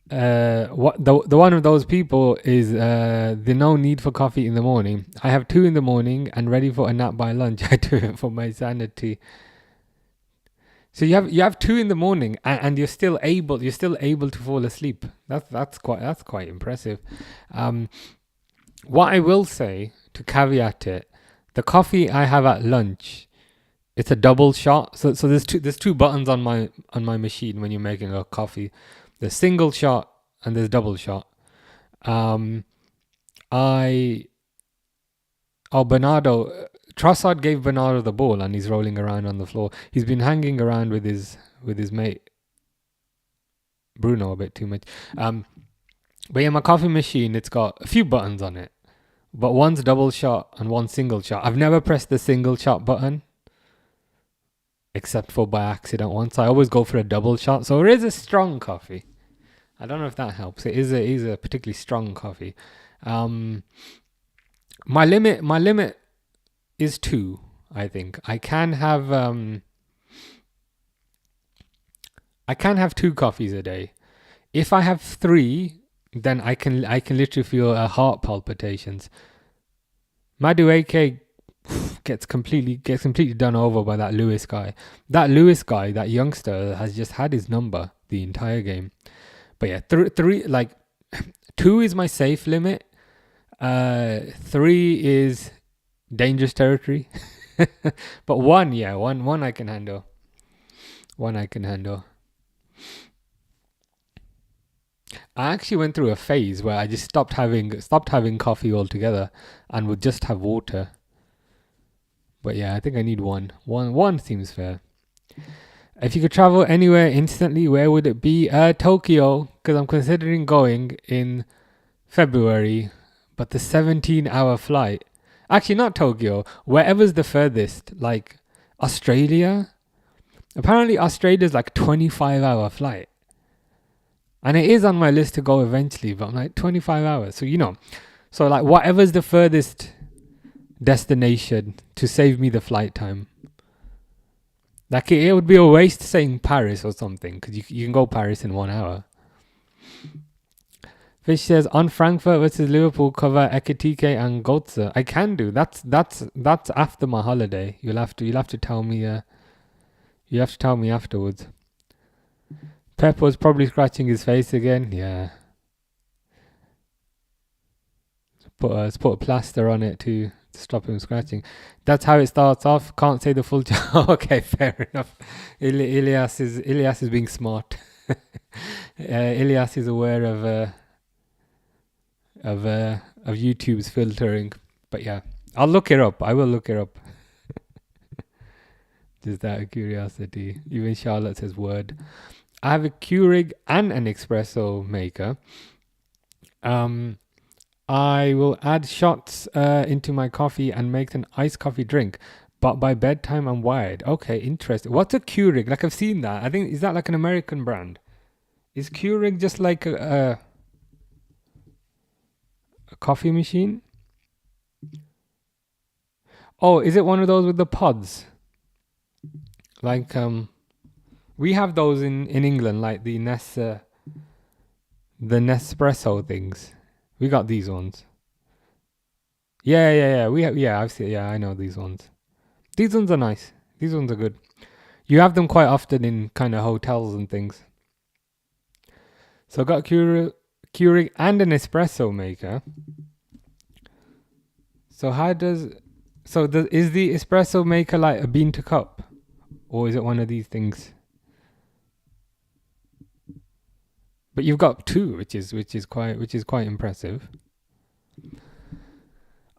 The one of those people is the no need for coffee in the morning. I have 2 in the morning and ready for a nap by lunch. I do it for my sanity. So you have 2 in the morning and you're still able to fall asleep. That's quite impressive. What I will say to caveat it, the coffee I have at lunch, it's a double shot. So there's 2 buttons on my machine when you're making a coffee. There's single shot and there's double shot. Bernardo, Trossard gave Bernardo the ball and he's rolling around on the floor. He's been hanging around with his mate Bruno a bit too much. But yeah, my coffee machine, it's got a few buttons on it, but one's double shot and one's single shot. I've never pressed the single shot button, except for by accident once. I always go for a double shot. So it is a strong coffee. I don't know if that helps. It is a particularly strong coffee. My limit is 2. I think I can have 2 coffees a day. If I have 3, then I can literally feel heart palpitations. Madueke gets completely done over by that Lewis guy. That youngster, has just had his number the entire game. But yeah, 2 is my safe limit. 3 is dangerous territory. But 1 I can handle. 1 I can handle. I actually went through a phase where I just stopped having coffee altogether and would just have water. But yeah, I think I need 1. 1 seems fair. If you could travel anywhere instantly, where would it be? Tokyo, because I'm considering going in February, but the 17-hour flight. Actually, not Tokyo. Wherever's the furthest, like Australia. Apparently, Australia's like 25-hour flight. And it is on my list to go eventually, but I'm like 25 hours. So like whatever's the furthest destination to save me the flight time. Like it would be a waste saying Paris or something, because you can go Paris in 1 hour. Fish says, on Frankfurt versus Liverpool, cover Ekitike and Götze. I can do. That's after my holiday. You'll have to tell me. You have to tell me afterwards. Pep was probably scratching his face again. Yeah. Let's put a plaster on it to to stop him scratching. That's how it starts off. Can't say the full. Okay, fair enough. Ilyas is being smart. Ilyas is aware of YouTube's filtering. But yeah, I'll look it up. I will look it up. Just out of curiosity. Even Charlotte says word. I have a Keurig and an espresso maker. I will add shots into my coffee and make an iced coffee drink. But by bedtime, I'm wired. Okay, interesting. What's a Keurig? Like, I've seen that. I think, is that like an American brand? Is Keurig just like a coffee machine? Oh, is it one of those with the pods? Like, we have those in England, like the Nespresso things. We got these ones. Yeah. We have. Yeah, I've seen. Yeah, I know these ones. These ones are nice. These ones are good. You have them quite often in kind of hotels and things. So I got Keurig and an espresso maker. So is the espresso maker like a bean to cup, or is it one of these things? But you've got two, which is quite impressive.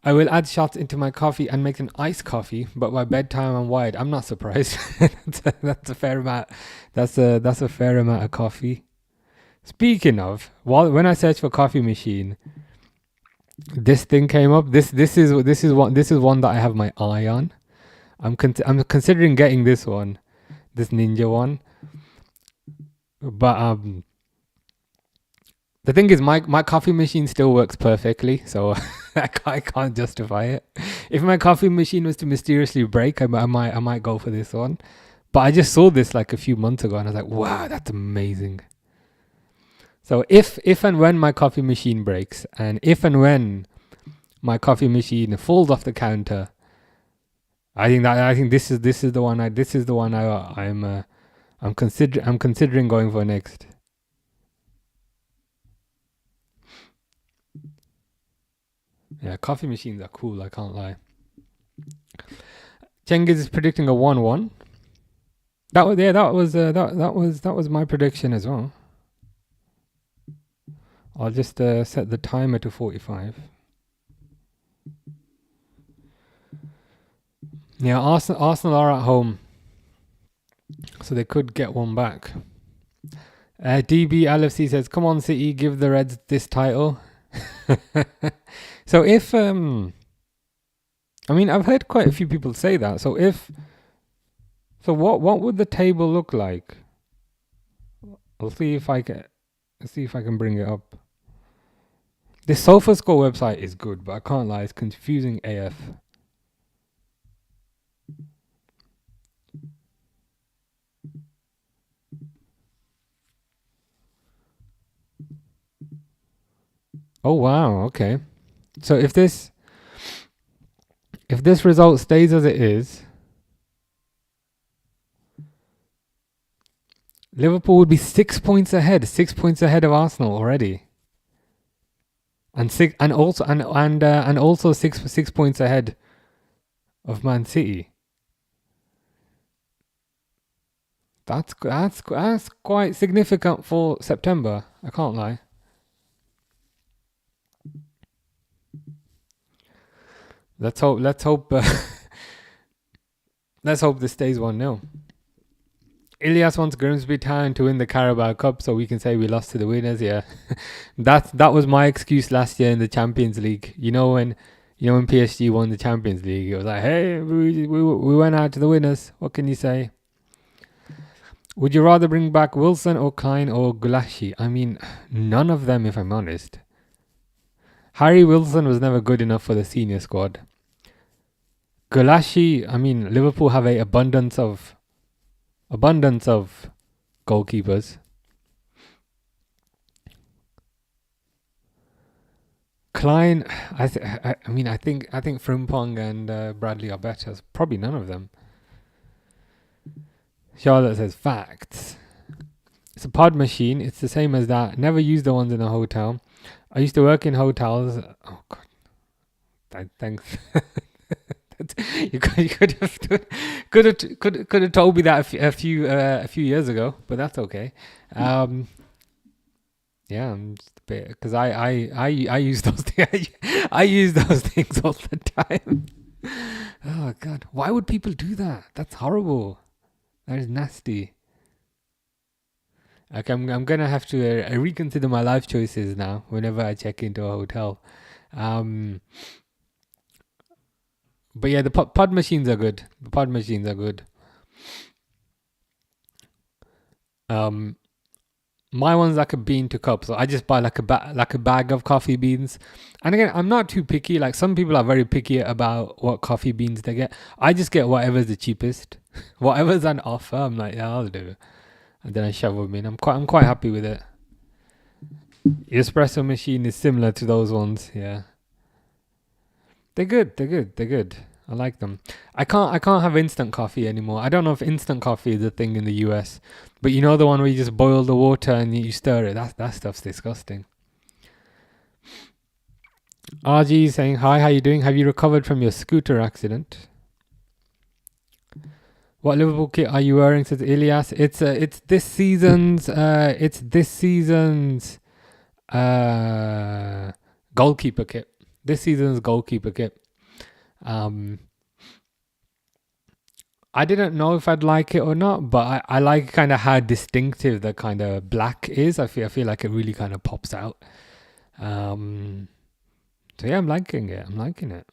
I will add shots into my coffee and make an iced coffee, but by bedtime I'm wired. I'm not surprised. That's a fair amount. That's a fair amount of coffee. Speaking of, when I searched for coffee machine, this thing came up. This is one that I have my eye on. I'm considering getting this one, this Ninja one. But the thing is, my coffee machine still works perfectly, so I can't justify it. If my coffee machine was to mysteriously break, I might go for this one. But I just saw this like a few months ago, and I was like, wow, that's amazing. So if and when my coffee machine breaks, and if and when my coffee machine falls off the counter, I think this is the one I'm considering going for next. Yeah, coffee machines are cool. I can't lie. Cengiz is predicting a 1-1. That was my prediction as well. I'll just set the timer to 45. Yeah, Arsenal are at home, so they could get one back. DB LFC says, "Come on, City, give the Reds this title." So if I mean, I've heard quite a few people say that. So what would the table look like? I'll see if I can bring it up. The SofaScore website is good, but I can't lie, it's confusing AF. Oh wow, okay. So if this result stays as it is, Liverpool would be 6 points ahead of Arsenal already. And also 6 points ahead of Man City. That's quite significant for September. I can't lie. Let's hope this stays 1-0. Ilyas wants Grimsby Town to win the Carabao Cup so we can say we lost to the winners. Yeah, that was my excuse last year in the Champions League. You know when PSG won the Champions League, it was like, hey, we went out to the winners. What can you say? Would you rather bring back Wilson or Klein or Gulashi? I mean, none of them, if I'm honest. Harry Wilson was never good enough for the senior squad. Gulashi, I mean, Liverpool have an abundance of goalkeepers. Klein, I think Frimpong and Bradley are better. Probably none of them. Charlotte says facts. It's a pod machine. It's the same as that. Never use the ones in a hotel. I used to work in hotels. Oh God. Thanks. could have told me that a few years ago, but that's okay. Um, yeah, I'm just a bit because I use those things. I use those things all the time. Oh God, why would people do that? That's horrible. That is nasty. Like I'm gonna have to reconsider my life choices now whenever I check into a hotel. Um, but yeah, the pod machines are good. The pod machines are good. Um, my one's like a bean to cup, so I just buy like a bag of coffee beans. And again, I'm not too picky. Like some people are very picky about what coffee beans they get. I just get whatever's the cheapest, whatever's on offer. I'm like, yeah, I'll do it, and then I shovel them in. I'm quite happy with it. Espresso machine is similar to those ones. Yeah, they're good. They're good. They're good. I like them. I can't have instant coffee anymore. I don't know if instant coffee is a thing in the US, but you know the one where you just boil the water and you stir it. That stuff's disgusting. RG saying hi. How you doing? Have you recovered from your scooter accident? What Liverpool kit are you wearing? Says Ilias. It's this season's goalkeeper kit. This season's goalkeeper kit. I didn't know if I'd like it or not, but I like kind of how distinctive the kind of black is. I feel like it really kind of pops out. So yeah, I'm liking it. I'm liking it.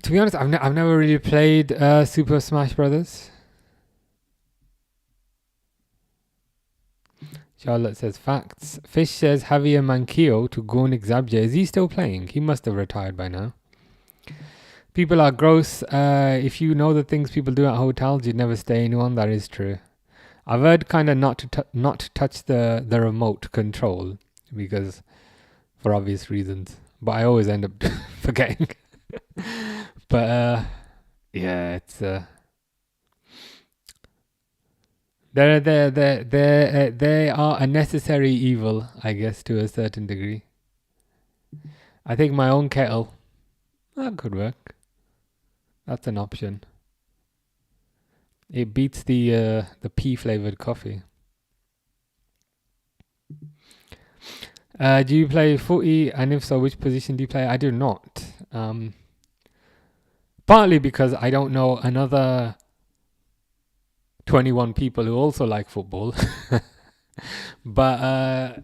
To be honest, I've never really played Super Smash Brothers. Charlotte says facts. Fish says Javier Manquillo to go on Exabja. Is he still playing? He must have retired by now. People are gross. If you know the things people do at hotels, you'd never stay in one. That is true. I've heard kind of not to touch the remote control because for obvious reasons. But I always end up forgetting. But yeah, it's they are a necessary evil, I guess, to a certain degree. I think my own kettle that could work. That's an option. It beats the pea flavored coffee. Do you play footy? And if so, which position do you play? I do not. Partly because I don't know another 21 people who also like football. But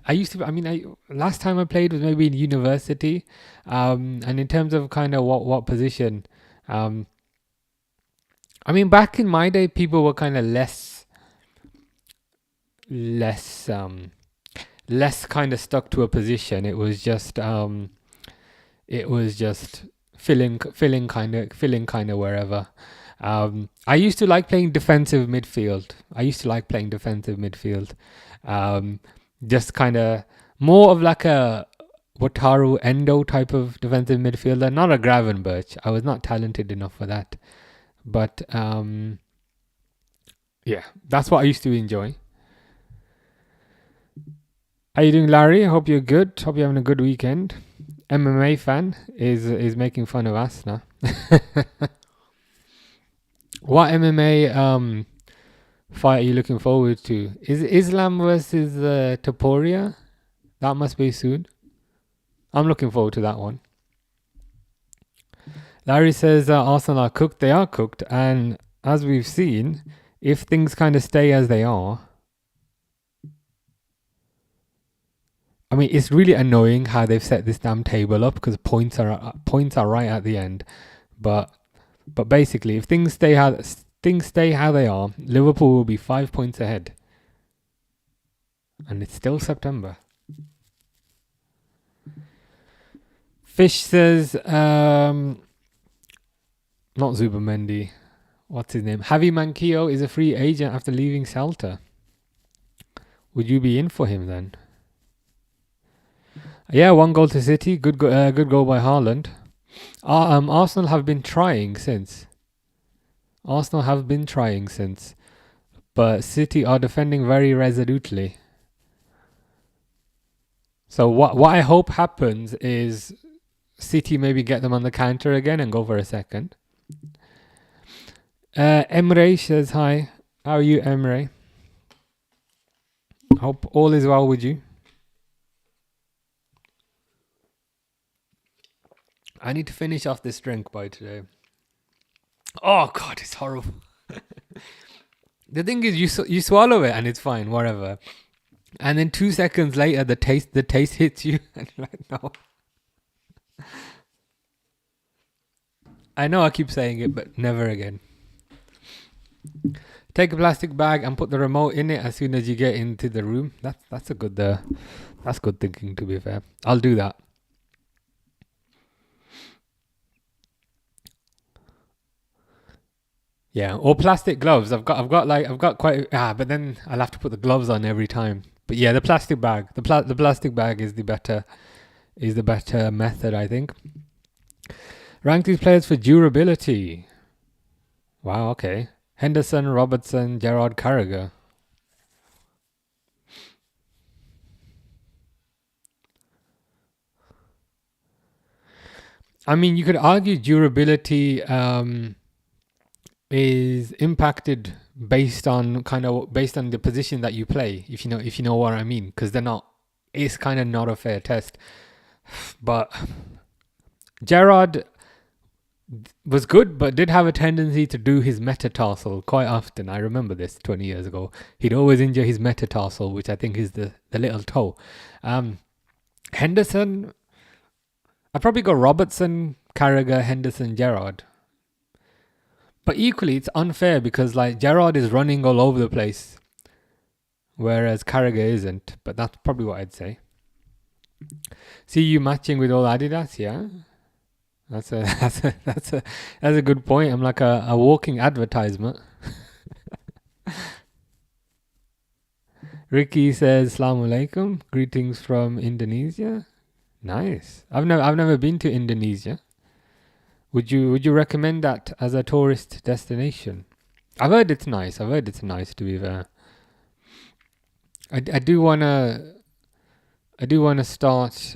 I used to. I mean, last time I played was maybe in university. And in terms of kind of what position, I mean, back in my day, people were kind of less kind of stuck to a position. It was just filling kind of wherever. I used to like playing defensive midfield. Just kind of more of like a Wataru Endo type of defensive midfielder, not a Gravenberch. I was not talented enough for that. But yeah, that's what I used to enjoy. How you doing, Larry? I hope you're good. Hope you're having a good weekend. MMA fan is making fun of us now. What MMA fight are you looking forward to? Is Islam versus Topuria? That must be soon. I'm looking forward to that one. Larry says Arsenal are cooked. They are cooked, and as we've seen, if things kind of stay as they are, I mean, it's really annoying how they've set this damn table up because points are right at the end, but basically, if things stay how they are, Liverpool will be 5 points ahead, and it's still September. Fish says, not Zubamendi. What's his name? Javi Manquillo is a free agent after leaving Celta. Would you be in for him then? Yeah, 1 goal to City. Good goal by Haaland. Arsenal have been trying since. But City are defending very resolutely. So what I hope happens is City maybe get them on the counter again and go for a second. Emre says hi. How are you, Emre? Hope all is well with you. I need to finish off this drink by today. Oh God, it's horrible. The thing is, you swallow it and it's fine, whatever. And then 2 seconds later, the taste hits you, and you're like, no. I know I keep saying it, but never again. Take a plastic bag and put the remote in it as soon as you get into the room. That's a good that's good thinking, to be fair. I'll do that. Yeah, or plastic gloves. I've got quite but then I'll have to put the gloves on every time. But yeah, the plastic bag. The plastic bag is the better method, I think. Rank these players for durability. Wow, okay. Henderson, Robertson, Gerrard, Carragher. I mean, you could argue durability is impacted based on the position that you play, if you know what I mean, because it's kind of not a fair test. But Gerrard was good, but did have a tendency to do his metatarsal quite often. I remember this 20 years ago. He'd always injure his metatarsal, which I think is the little toe. Henderson, I'd probably go Robertson, Carragher, Henderson, Gerrard. But equally, it's unfair because like Gerrard is running all over the place, whereas Carragher isn't. But that's probably what I'd say. See you matching with all Adidas, yeah. That's a good point. I'm like a walking advertisement. Ricky says, "Assalamu alaikum. Greetings from Indonesia." Nice. I've never been to Indonesia. Would you recommend that as a tourist destination? I've heard it's nice. To be fair. I do wanna start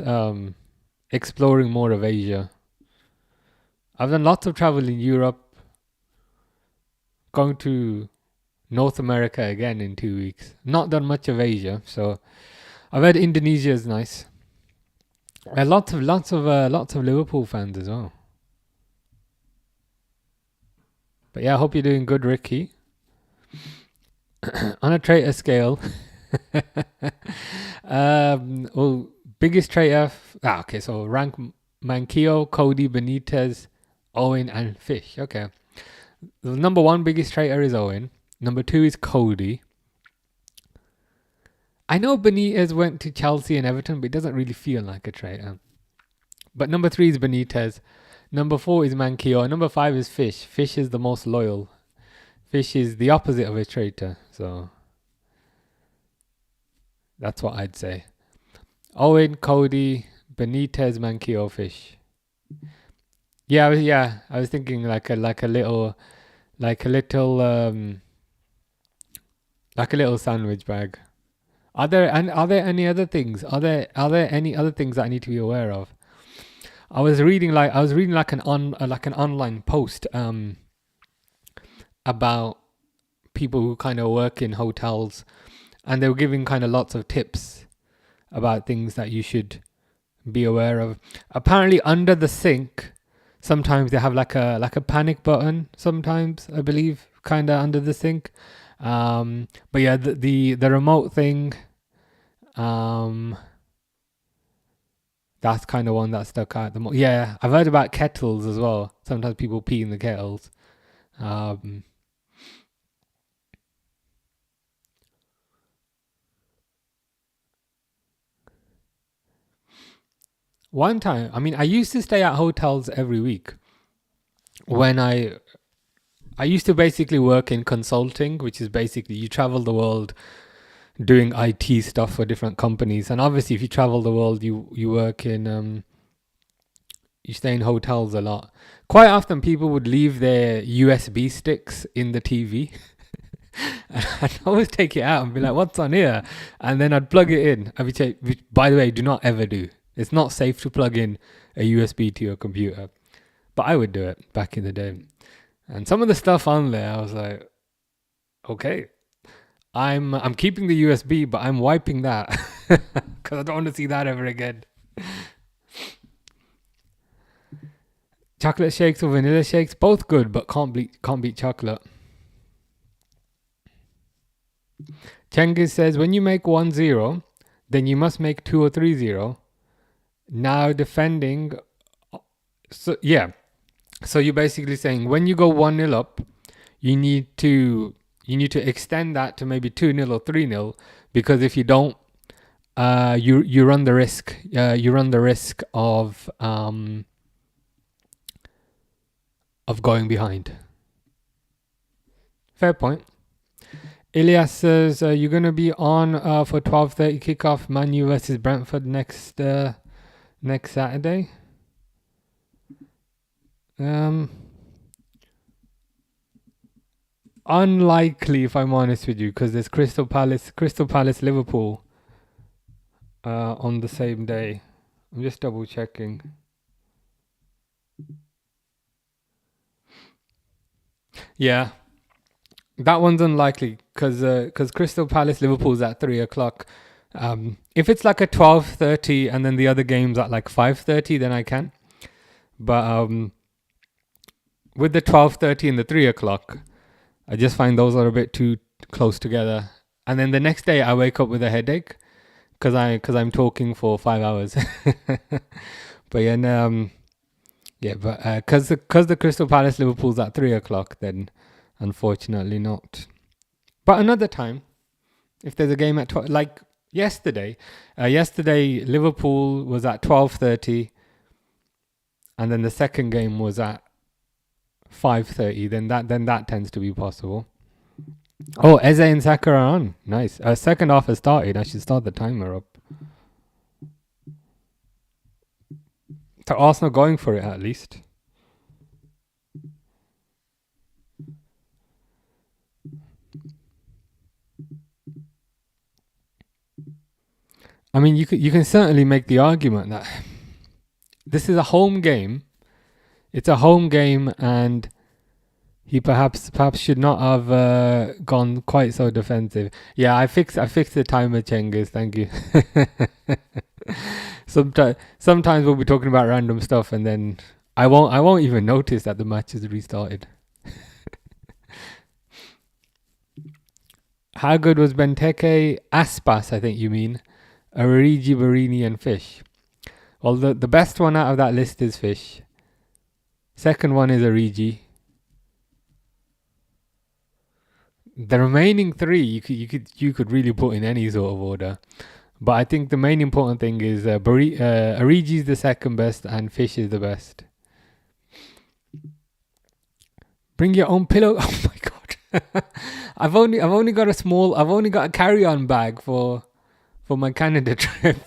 exploring more of Asia. I've done lots of travel in Europe. Going to North America again in 2 weeks. Not done much of Asia, so I've heard Indonesia is nice. Lots of Liverpool fans as well. But yeah, I hope you're doing good, Ricky. On a traitor scale, biggest traitor. Okay, so rank Manquillo, Cody, Benitez, Owen, and Fish. Okay, the number one biggest traitor is Owen. Number two is Cody. I know Benitez went to Chelsea and Everton, but it doesn't really feel like a traitor. But number three is Benitez. Number four is Manquillo. And number five is Fish. Fish is the most loyal. Fish is the opposite of a traitor. So that's what I'd say. Owen, Cody, Benitez, Manquillo, Fish. Yeah. I was thinking like a little sandwich bag. Are there any other things? Are there any other things that I need to be aware of? I was reading like an online post about people who kind of work in hotels, and they were giving kind of lots of tips about things that you should be aware of. Apparently, under the sink, sometimes they have like a panic button. Sometimes, I believe, kind of under the sink. But yeah, the remote thing. That's kind of one that stuck out the most. Yeah, I've heard about kettles as well. Sometimes people pee in the kettles. One time, I mean, I used to stay at hotels every week. When I used to basically work in consulting, which is basically you travel the world doing IT stuff for different companies. And obviously, if you travel the world, you work in you stay in hotels a lot. Quite often, people would leave their USB sticks in the TV. And I'd always take it out and be like, what's on here? And then I'd plug it in. Which, by the way, do not ever do. It's not safe to plug in a USB to your computer. But I would do it back in the day. And some of the stuff on there, I was like, okay, I'm keeping the USB, but I'm wiping that because I don't want to see that ever again. Chocolate shakes or vanilla shakes, both good, but can't beat chocolate. Cengiz says, when you make 1-0, then you must make 2 or 3-0. Now defending, so yeah. So you're basically saying when you go 1-0 up, you need to extend that to maybe 2-0 or 3-0, because if you don't, you run the risk of going behind. Fair point. Elias says, you're going to be on for 12:30 kickoff, Man U versus Brentford next Saturday. Unlikely, if I'm honest with you, because there's Crystal Palace Liverpool on the same day. I'm just double checking. Yeah, that one's unlikely because Crystal Palace Liverpool's at 3:00. If it's like a 12:30 and then the other game's at like 5:30, then I can. But with the 12:30 and the 3:00, I just find those are a bit too close together. And then the next day I wake up with a headache because I'm talking for 5 hours. But because the Crystal Palace Liverpool's at 3:00, then unfortunately not. But another time, if there's a game at 12, like yesterday Liverpool was at 12:30, and then the second game was at 5:30. Then that tends to be possible. Oh, Eze and Saka are on. Nice. Second half has started. I should start the timer up. So Arsenal going for it at least. I mean, you can certainly make the argument that this is a home game. It's a home game, and he perhaps should not have gone quite so defensive. Yeah, I fixed the timer, Cengiz. Thank you. Sometimes we'll be talking about random stuff, and then I won't even notice that the match has restarted. How good was Benteke? Aspas, I think you mean. Origi, Barini, and Fish. Well, the best one out of that list is Fish. Second one is Origi. The remaining three, you could really put in any sort of order. But I think the main important thing is Origi is the second best and Fish is the best. Bring your own pillow. Oh my god! I've only got a carry-on bag for my Canada trip.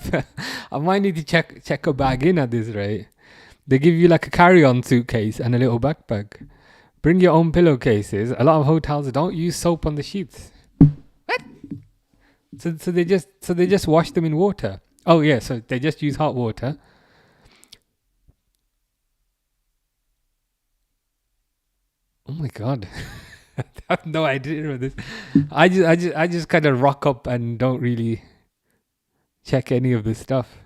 I might need to check a bag in at this rate. They give you like a carry-on suitcase and a little backpack. Bring your own pillowcases. A lot of hotels don't use soap on the sheets. What? So they just wash them in water. Oh yeah, so they just use hot water. Oh my god. I have no idea of this. I just kind of rock up and don't really check any of this stuff.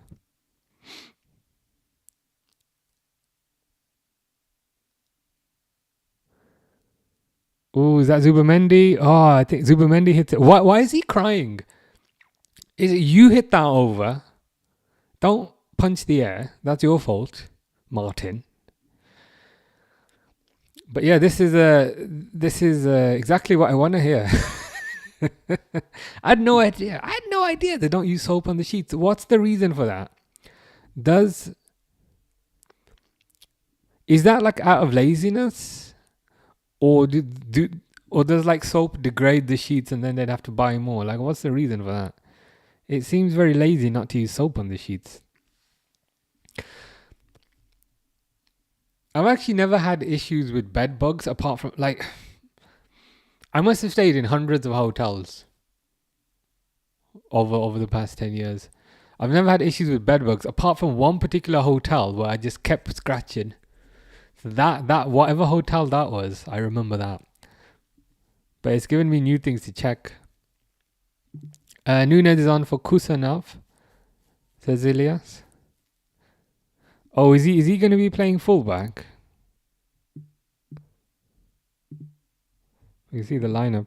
Oh, is that Zubamendi? Oh, I think Zubamendi hits it. Why is he crying? Is it you hit that over? Don't punch the air. That's your fault, Martin. But yeah, this is exactly what I want to hear. I had no idea they don't use soap on the sheets. What's the reason for that? Is that like out of laziness, or or does like soap degrade the sheets and then they'd have to buy more? Like, what's the reason for that? It seems very lazy not to use soap on the sheets. I've actually never had issues with bed bugs apart from like I must have stayed in hundreds of hotels over the past 10 years. I've never had issues with bed bugs apart from one particular hotel where I just kept scratching. So that whatever hotel that was, I remember that. But it's given me new things to check. Nunez is on for Kusanov, says Ilias. Oh, is he going to be playing fullback? You see the lineup.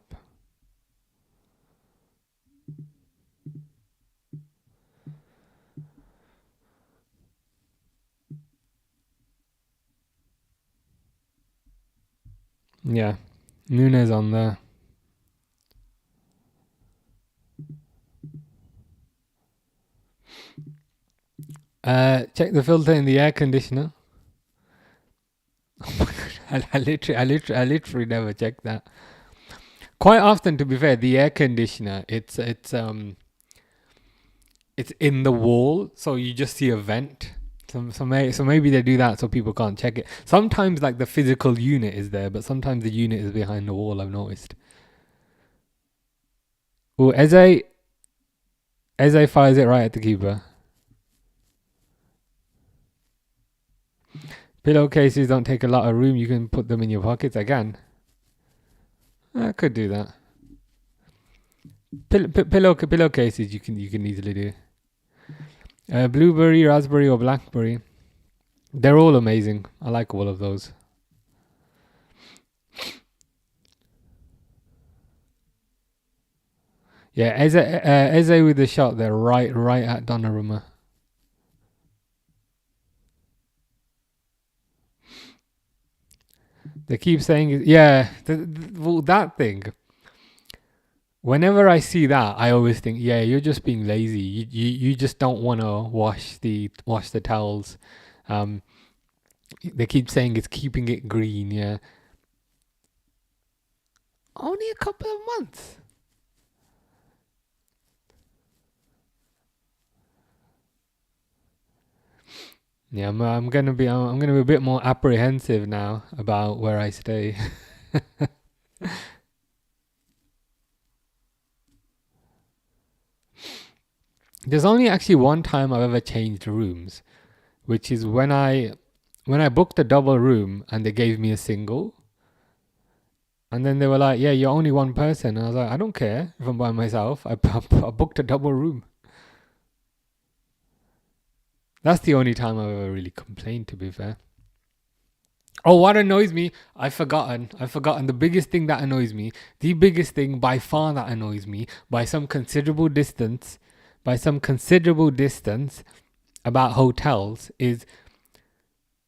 Yeah, Nunez on there. Check the filter in the air conditioner. Oh my god, I literally never check that. Quite often, to be fair, the air conditioner it's in the wall, so you just see a vent. So maybe they do that so people can't check it. Sometimes like the physical unit is there, but sometimes the unit is behind the wall. I've noticed. Oh, Eze fires it right at the keeper. Pillowcases don't take a lot of room. You can put them in your pockets. Again, I could do that. Pillowcases you can easily do. Blueberry, raspberry, or blackberry. They're all amazing. I like all of those. Yeah, Eze with the shot there, right at Donnarumma. They keep saying, yeah, that thing. Whenever I see that, I always think, yeah, you're just being lazy. You just don't want to wash the towels. They keep saying it's keeping it green. Yeah, only a couple of months. Yeah, I'm gonna be a bit more apprehensive now about where I stay. There's only actually one time I've ever changed rooms, which is when I booked a double room and they gave me a single. And then they were like, yeah, you're only one person. And I was like, I don't care if I'm by myself. I booked a double room. That's the only time I've ever really complained, to be fair. Oh, what annoys me, I've forgotten. The biggest thing that annoys me, the biggest thing by far that annoys me, by some considerable distance about hotels is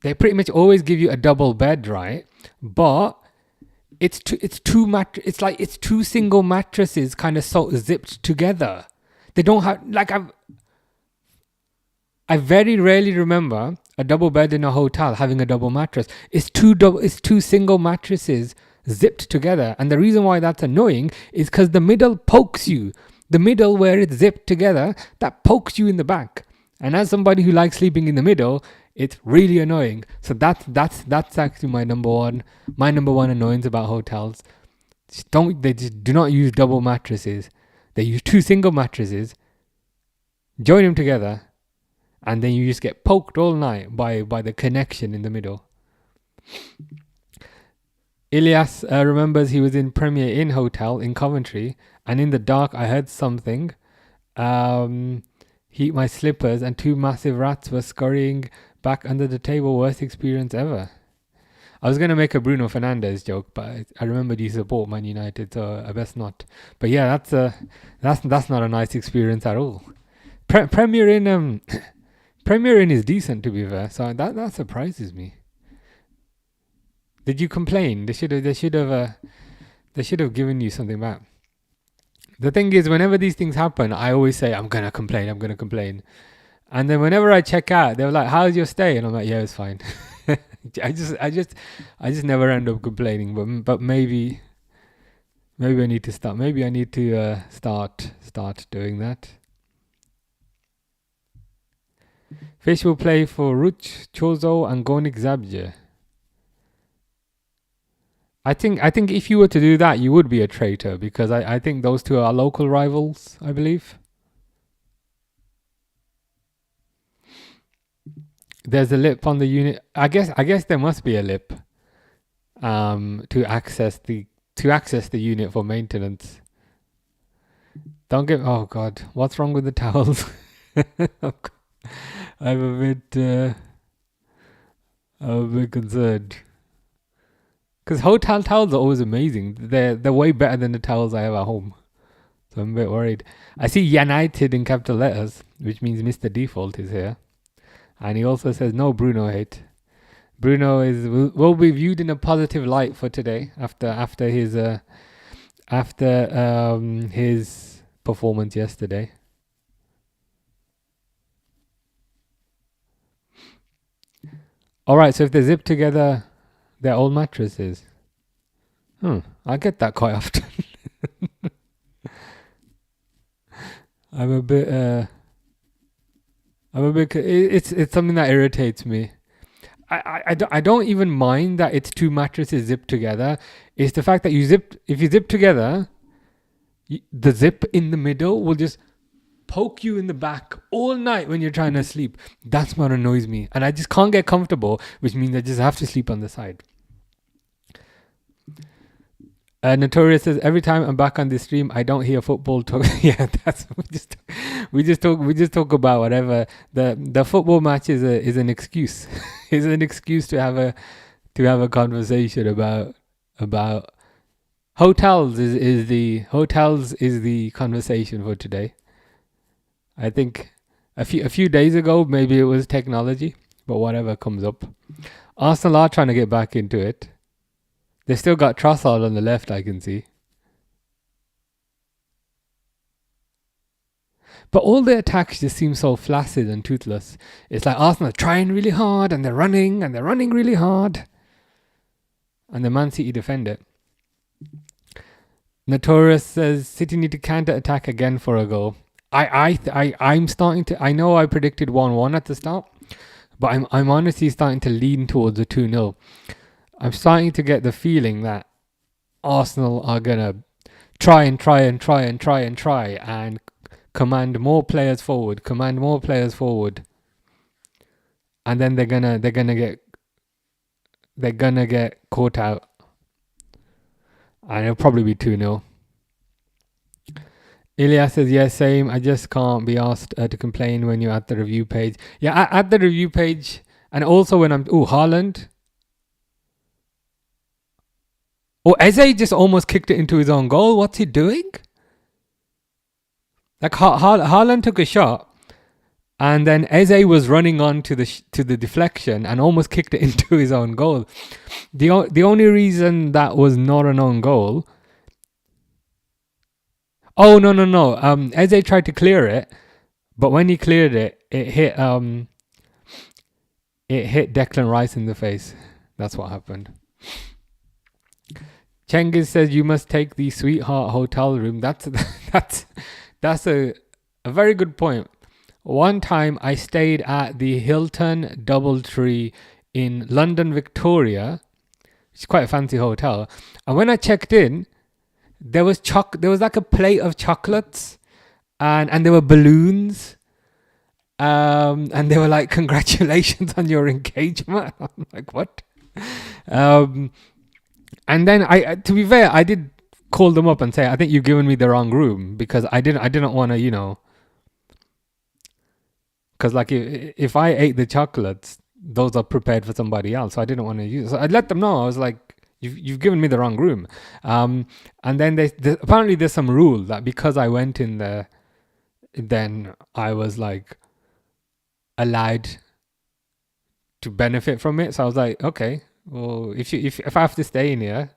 they pretty much always give you a double bed, right? But it's two single mattresses kind of zipped together. They don't have I very rarely remember a double bed in a hotel having a double mattress. It's two single mattresses zipped together, and the reason why that's annoying is because the middle pokes you. The middle where it's zipped together, that pokes you in the back. And as somebody who likes sleeping in the middle, it's really annoying. So that's actually my number one annoyance about hotels. They just do not use double mattresses. They use two single mattresses, join them together, and then you just get poked all night by the connection in the middle. Ilias remembers he was in Premier Inn Hotel in Coventry, and in the dark I heard something. Heat my slippers, and two massive rats were scurrying back under the table. Worst experience ever. I was going to make a Bruno Fernandes joke, but I remembered you support Man United, so I best not. But yeah, that's not a nice experience at all. Premier Inn is decent, to be fair, so that surprises me. Did you complain? They should have given you something back. The thing is, whenever these things happen, I always say I'm gonna complain, and then whenever I check out, they're like, "How's your stay?" And I'm like, "Yeah, it's fine." I just never end up complaining, but maybe I need to start. Maybe I need to start doing that. Fish will play for Ruch, Chozo, and Gonik Zabje. I think if you were to do that, you would be a traitor because I think those two are local rivals, I believe. There's a lip on the unit. I guess there must be a lip to access the unit for maintenance. Don't get oh god, what's wrong with the towels? I'm a bit concerned. Because hotel towels are always amazing. They're way better than the towels I have at home. So I'm a bit worried. I see United in capital letters, which means Mr. Default is here. And he also says no Bruno hate. Bruno will be viewed in a positive light for today after his performance yesterday. All right, so if they're zipped together, they're old mattresses. I get that quite often. I'm a bit. It's something that irritates me. I don't even mind that it's two mattresses zipped together. It's the fact that if you zip together, the zip in the middle will just poke you in the back all night when you're trying to sleep. That's what annoys me. And I just can't get comfortable, which means I just have to sleep on the side. Notorious says every time I'm back on this stream, I don't hear football talk. Yeah, that's we just talk about whatever. The football match is an excuse. It's an excuse to have a conversation about hotels. Is the conversation for today. I think a few days ago maybe it was technology, but whatever comes up. Arsenal are trying to get back into it. They still got Trossard on the left, I can see. But all the attacks just seem so flaccid and toothless. It's like Arsenal are trying really hard and they're running really hard. And the Man City defend it. Notorious says City need to counter attack again for a goal. I'm starting to. I know I predicted 1-1 at the start, but I'm honestly starting to lean towards a 2-0. I'm starting to get the feeling that Arsenal are gonna try and command more players forward, and then they're gonna get caught out, and it'll probably be 2-0. Ilya says, yeah, same. I just can't be asked to complain when you're at the review page. Yeah, at the review page, and also when I'm Haaland. Oh, Eze just almost kicked it into his own goal. What's he doing? Like Haaland took a shot, and then Eze was running on to the deflection and almost kicked it into his own goal. The only reason that was not an own goal. Oh no. Eze tried to clear it, but when he cleared it, it hit Declan Rice in the face. That's what happened. Cengiz says you must take the Sweetheart hotel room. That's a very good point. One time I stayed at the Hilton Doubletree in London, Victoria. It's quite a fancy hotel. And when I checked in, there was like a plate of chocolates, and there were balloons. And they were like, congratulations on your engagement. I'm like, what? And then to be fair, I did call them up and say, I think you've given me the wrong room, because I didn't want to, because like if I ate the chocolates, those are prepared for somebody else. So I didn't want to use. So I let them know. I was like, you've given me the wrong room. And then apparently there's some rule that because I went in there, then I was like allowed to benefit from it. So I was like, okay, well, if I have to stay in here,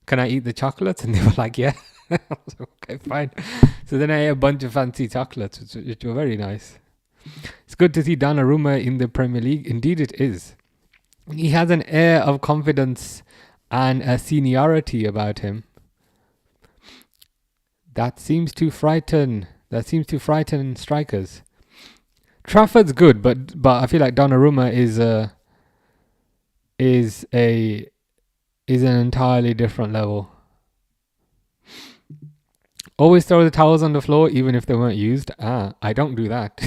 can I eat the chocolates? And they were like, yeah. I was like, okay, fine. So then I ate a bunch of fancy chocolates, which were very nice. It's good to see Donnarumma in the Premier League. Indeed it is. He has an air of confidence and a seniority about him that seems to frighten strikers. Trafford's good, but I feel like Donnarumma is a is an entirely different level. Always throw the towels on the floor even if they weren't used. I don't do that.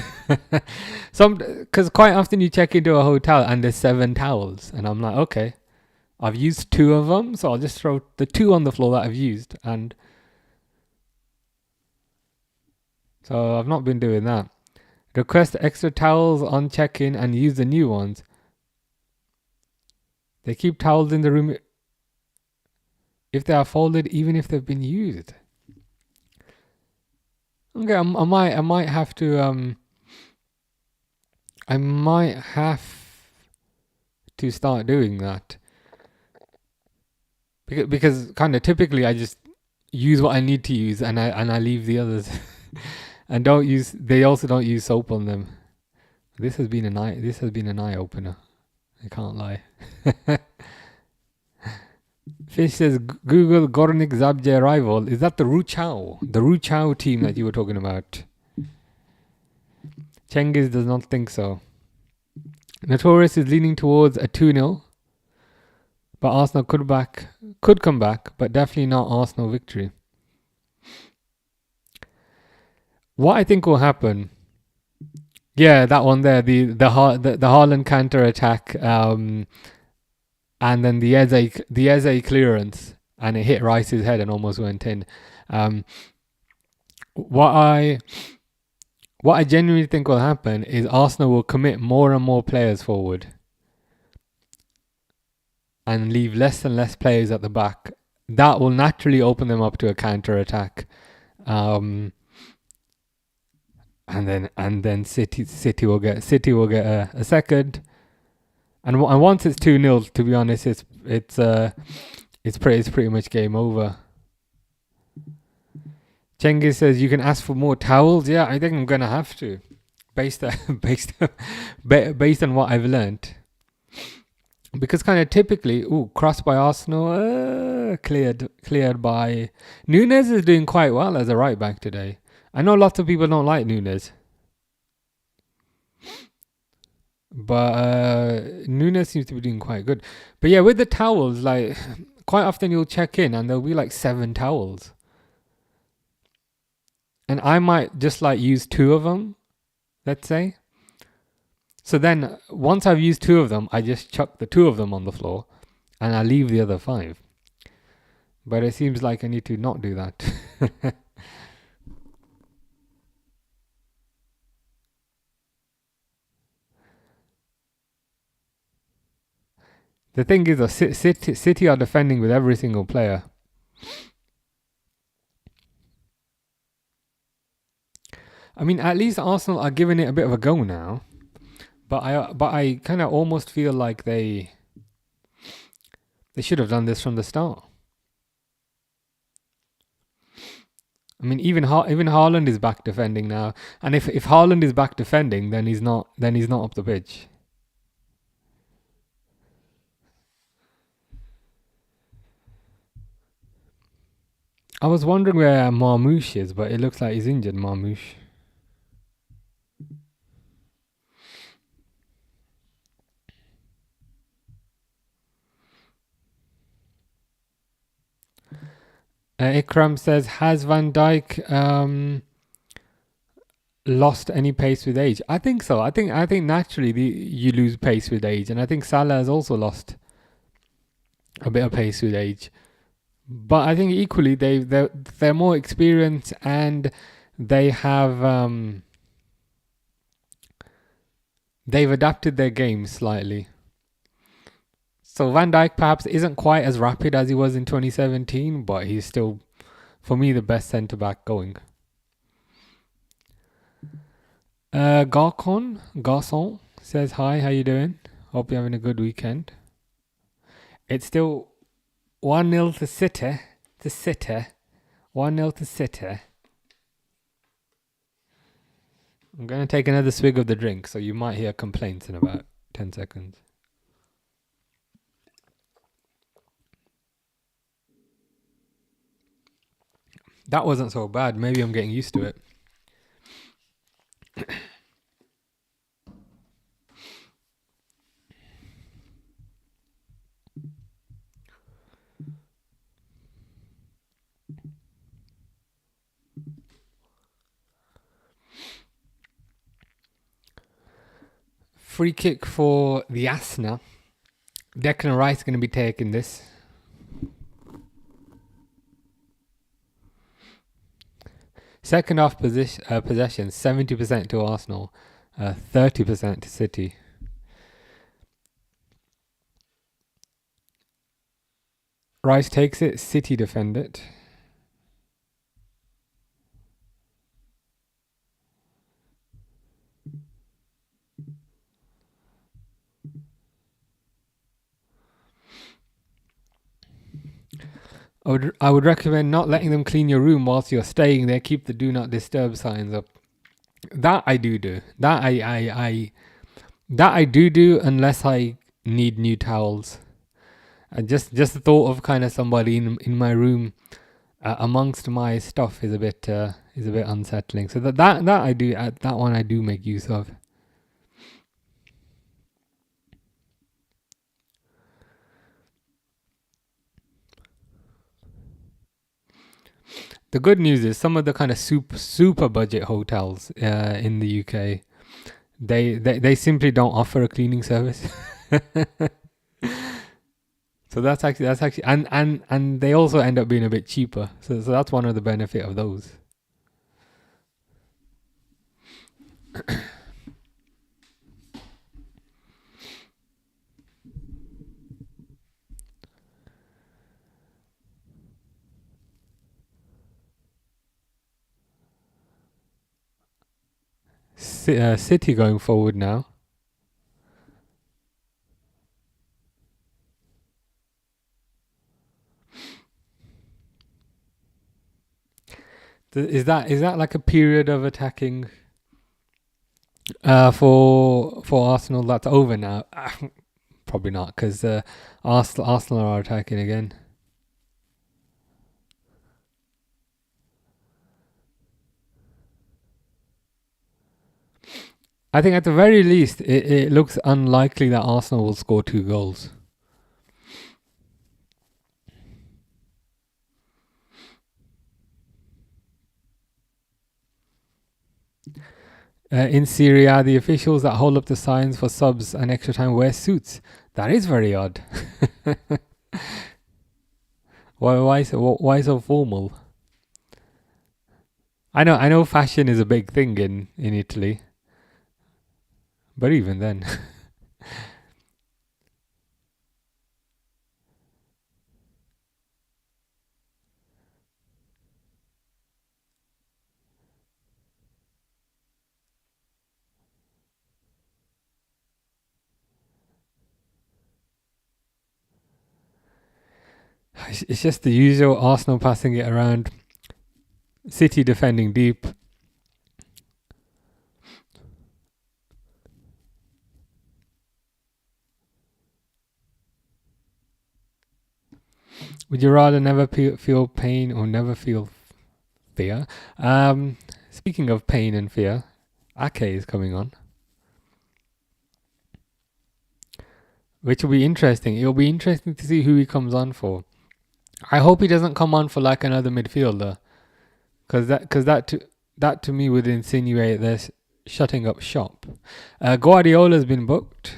Because quite often you check into a hotel and there's 7 towels, and I'm like, okay, I've used 2 of them, so I'll just throw the 2 on the floor that I've used. And so I've not been doing that. Request extra towels on check-in and use the new ones. They keep towels in the room if they are folded, even if they've been used. Okay, I might have to start doing that, because kind of typically I just use what I need to use and I leave the others and don't use. They also don't use soap on them. This has been an eye opener. I can't lie. Fish says Google Gornik Zabje rival. Is that the Ruchao team that you were talking about? Cengiz does not think so. Notorious is leaning towards a 2-0, but Arsenal could come back, but definitely not Arsenal victory. What I think will happen, yeah, that one there, the Haaland counter attack, and then the Eze clearance, and it hit Rice's head and almost went in. What I genuinely think will happen is Arsenal will commit more and more players forward and leave less and less players at the back. That will naturally open them up to a counter attack. And then City will get a second. And once it's 2-0, to be honest, it's pretty much game over. Cengiz says you can ask for more towels. Yeah, I think I'm gonna have to, based on what I've learnt. Because kind of typically, crossed by Arsenal, cleared by Nunes is doing quite well as a right back today. I know lots of people don't like Nunes, but Nunes seems to be doing quite good. But yeah, with the towels, like quite often you'll check in and there'll be like 7 towels. And I might just like use 2 of them, let's say. So then once I've used 2 of them, I just chuck the 2 of them on the floor and I leave the other 5. But it seems like I need to not do that. The thing is, City are defending with every single player. I mean, at least Arsenal are giving it a bit of a go now. But I kind of almost feel like they should have done this from the start. I mean, even Haaland is back defending now, and if Haaland is back defending, then he's not up the pitch. I was wondering where Marmoush is, but it looks like he's injured, Marmoush. Ikram says, has Van Dijk lost any pace with age? I think so. I think naturally you lose pace with age, and I think Salah has also lost a bit of pace with age. But I think equally they're more experienced and they have they've adapted their game slightly. So Van Dijk perhaps isn't quite as rapid as he was in 2017, but he's still, for me, the best centre back going. Garçon says hi. How you doing? Hope you're having a good weekend. It's still 1-0 to City. 1-0 to City. I'm going to take another swig of the drink, so you might hear complaints in about 10 seconds. That wasn't so bad. Maybe I'm getting used to it. free kick for the Asna. Declan Rice going to be taking this. Second half possession, 70% to Arsenal, 30% to City. Rice takes it, City defend it. I would recommend not letting them clean your room whilst you're staying there. Keep the do not disturb signs up. That I do. That I do unless I need new towels. And just the thought of kind of somebody in my room amongst my stuff is a bit unsettling. So that I do, that one I do make use of. The good news is some of the kind of super budget hotels in the UK, they simply don't offer a cleaning service. So that's actually and they also end up being a bit cheaper. So that's one of the benefit of those. City going forward now. Is that like a period of attacking for Arsenal that's over now? Probably not, because Arsenal are attacking again. I think at the very least, it looks unlikely that Arsenal will score 2 goals. In Serie A, the officials that hold up the signs for subs and extra time wear suits. That is very odd. Why so formal? I know fashion is a big thing in Italy. But even then. It's just the usual Arsenal passing it around. City defending deep. Would you rather never feel pain or never feel fear? Speaking of pain and fear, Ake is coming on, which will be interesting. It'll be interesting to see who he comes on for. I hope he doesn't come on for like another midfielder, because that to me would insinuate they're shutting up shop. Guardiola's been booked.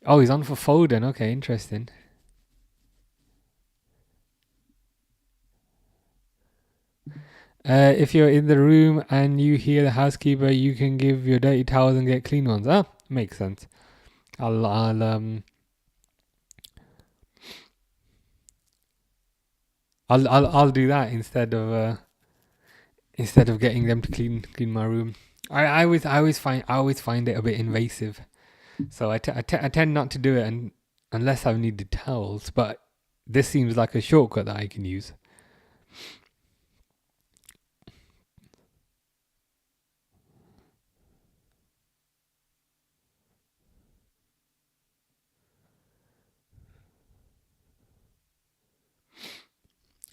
Oh, he's on for Foden. Okay, interesting. If you're in the room and you hear the housekeeper, you can give your dirty towels and get clean ones. Ah, makes sense. I'll do that instead of getting them to clean my room. I always find it a bit invasive, so I tend not to do it unless I needed towels. But this seems like a shortcut that I can use.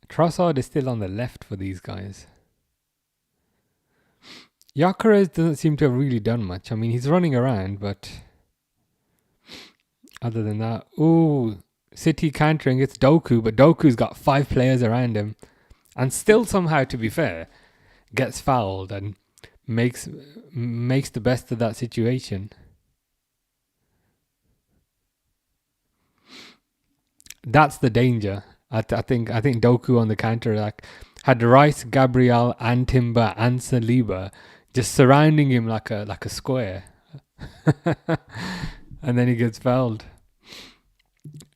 Trossard is still on the left for these guys. Gyökeres doesn't seem to have really done much. I mean, he's running around, but other than that, City countering, it's Doku, but Doku's got 5 players around him, and still somehow, to be fair, gets fouled and makes makes the best of that situation. That's the danger. I think Doku on the counter attack had Rice, Gabriel, and Timber and Saliba just surrounding him like a square, and then he gets fouled.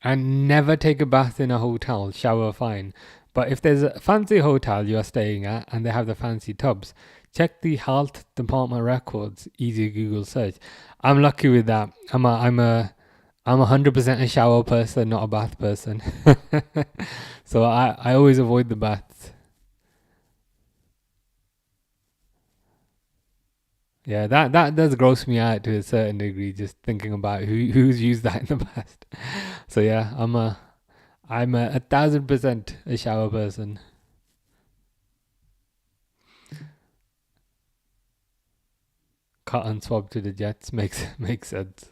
And never take a bath in a hotel. Shower fine. But if there's a fancy hotel you are staying at and they have the fancy tubs, check the health department records. Easy Google search. I'm lucky with that. I'm 100% a shower person, not a bath person. So I always avoid the baths. Yeah, that does gross me out to a certain degree, just thinking about who's used that in the past. So yeah, I'm 1,000% a shower person. Cut and swab to the Jets makes sense.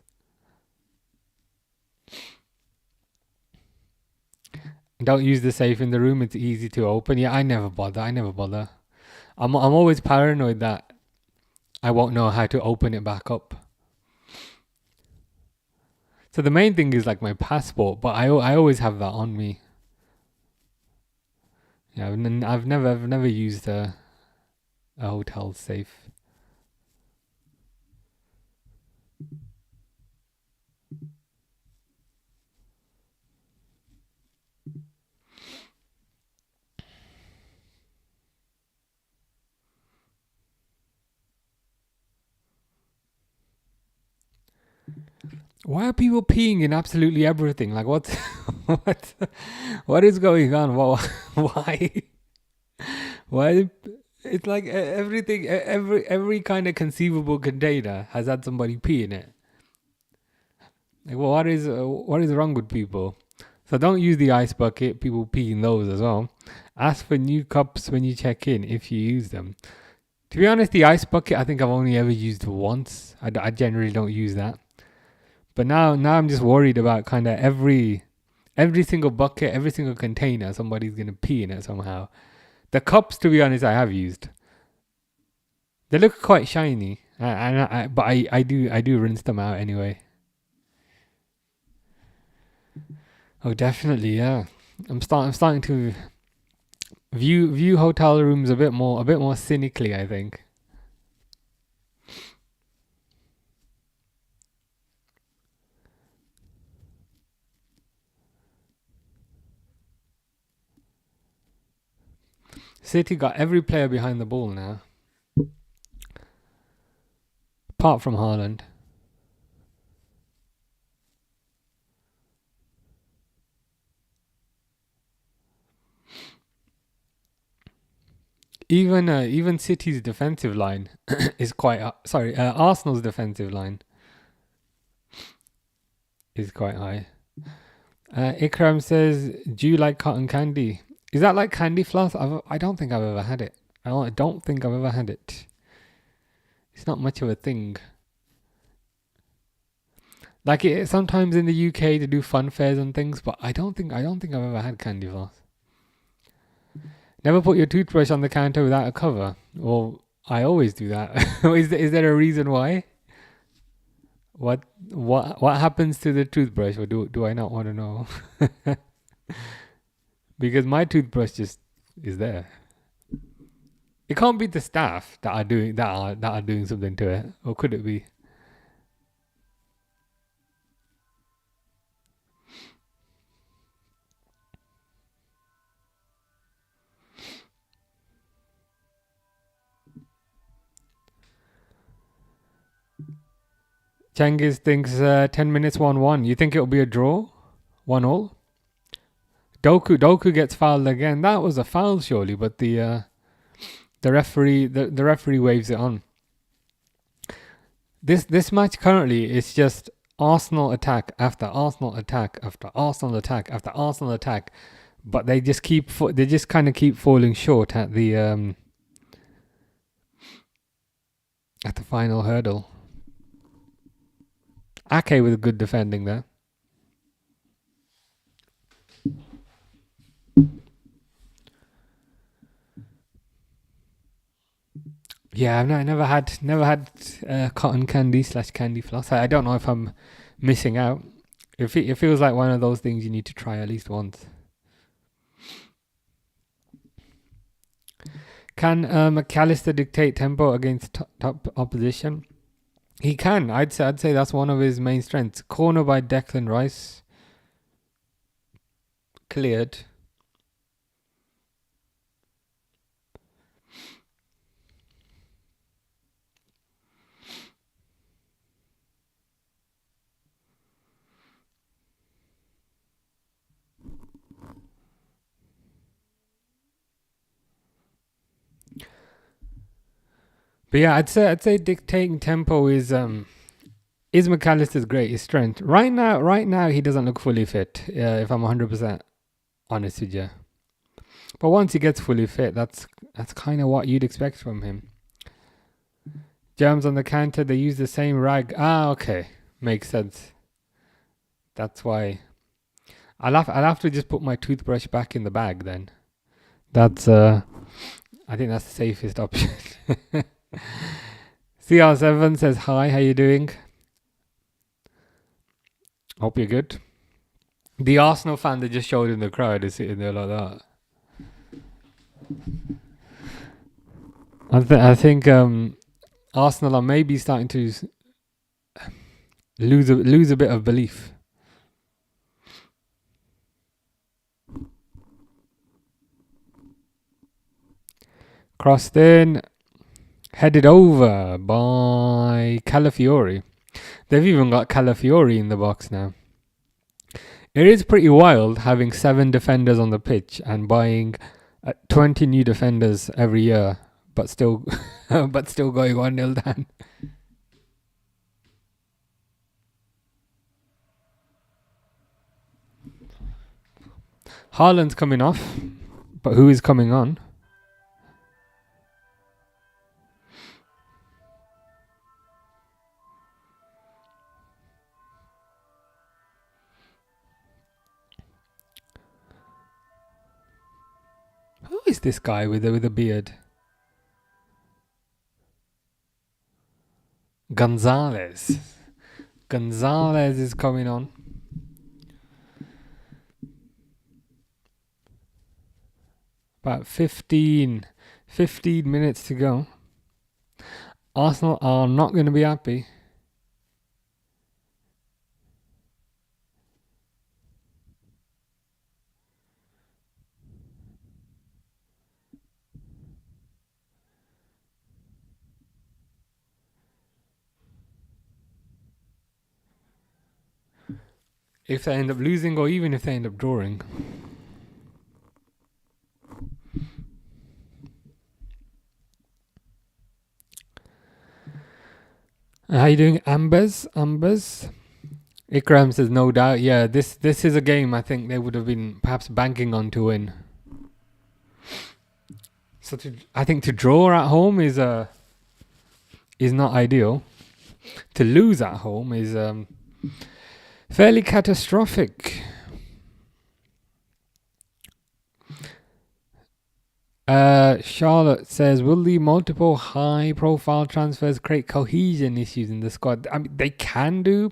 Don't use the safe in the room. It's easy to open. Yeah, I never bother. I'm always paranoid that I won't know how to open it back up. So the main thing is like my passport, but I always have that on me. Yeah, I've never used a hotel safe. Why are people peeing in absolutely everything? Like what what what is going on? Why why it's like everything every kind of conceivable container has had somebody pee in it. Like, well, what is wrong with people? So don't use the ice bucket. People pee in those as well. Ask for new cups when you check in if you use them. To be honest, the ice bucket I think I've only ever used once. I generally don't use that. But now I'm just worried about kind of every single bucket, every single container, somebody's gonna pee in it somehow. The cups, to be honest, I have used. They look quite shiny, but I do rinse them out anyway. Oh, definitely, yeah. I'm starting to view hotel rooms a bit more cynically, I think. City got every player behind the ball now, apart from Haaland. Even City's defensive line is quite Arsenal's defensive line is quite high. Ikram says, "Do you like cotton candy? Is that like candy floss? I don't think I've ever had it. I don't think I've ever had it. It's not much of a thing. Like it sometimes in the UK to do fun fairs and things, but I don't think I've ever had candy floss. Never put your toothbrush on the counter without a cover. Well, I always do that. Is there a reason why? What happens to the toothbrush, or do I not want to know? Because my toothbrush just is there. It can't be the staff that are doing something to it, or could it be? Cengiz thinks 10 minutes 1-1. You think it'll be a draw? 1-all? Doku gets fouled again. That was a foul surely, but the referee waves it on. This match currently is just Arsenal attack after Arsenal attack after Arsenal attack after Arsenal attack, but they just kind of keep falling short at the final hurdle. Ake with good defending there. Yeah, I never had cotton candy / candy floss. I don't know if I'm missing out. It feels like one of those things you need to try at least once. Can McAllister dictate tempo against top opposition? He can. I'd say that's one of his main strengths. Corner by Declan Rice. Cleared. But yeah, I'd say dictating tempo is McAllister's greatest strength. Right now he doesn't look fully fit. If I'm 100% honest with you. But once he gets fully fit, that's kind of what you'd expect from him. Germs on the counter, they use the same rag. Ah, okay, makes sense. That's why I'll have to just put my toothbrush back in the bag then. That's I think that's the safest option. CR7 says hi, how you doing? Hope you're good. The Arsenal fan that just showed in the crowd is sitting there like that. I think Arsenal are maybe starting to lose a bit of belief. Crossed in, headed over by Calafiori. They've even got Calafiori in the box now. It is pretty wild having 7 defenders on the pitch and buying 20 new defenders every year, but still going 1-0 down. Haaland's coming off, but who is coming on? Who is this guy with a beard? Gonzalez. Gonzalez is coming on. About 15 minutes to go. Arsenal are not going to be happy. If they end up losing or even if they end up drawing. How you doing, Ambers? Ikram says no doubt. Yeah, this is a game I think they would have been perhaps banking on to win. So I think to draw at home is not ideal. To lose at home is fairly catastrophic. Charlotte says, will the multiple high-profile transfers create cohesion issues in the squad? I mean, they can do,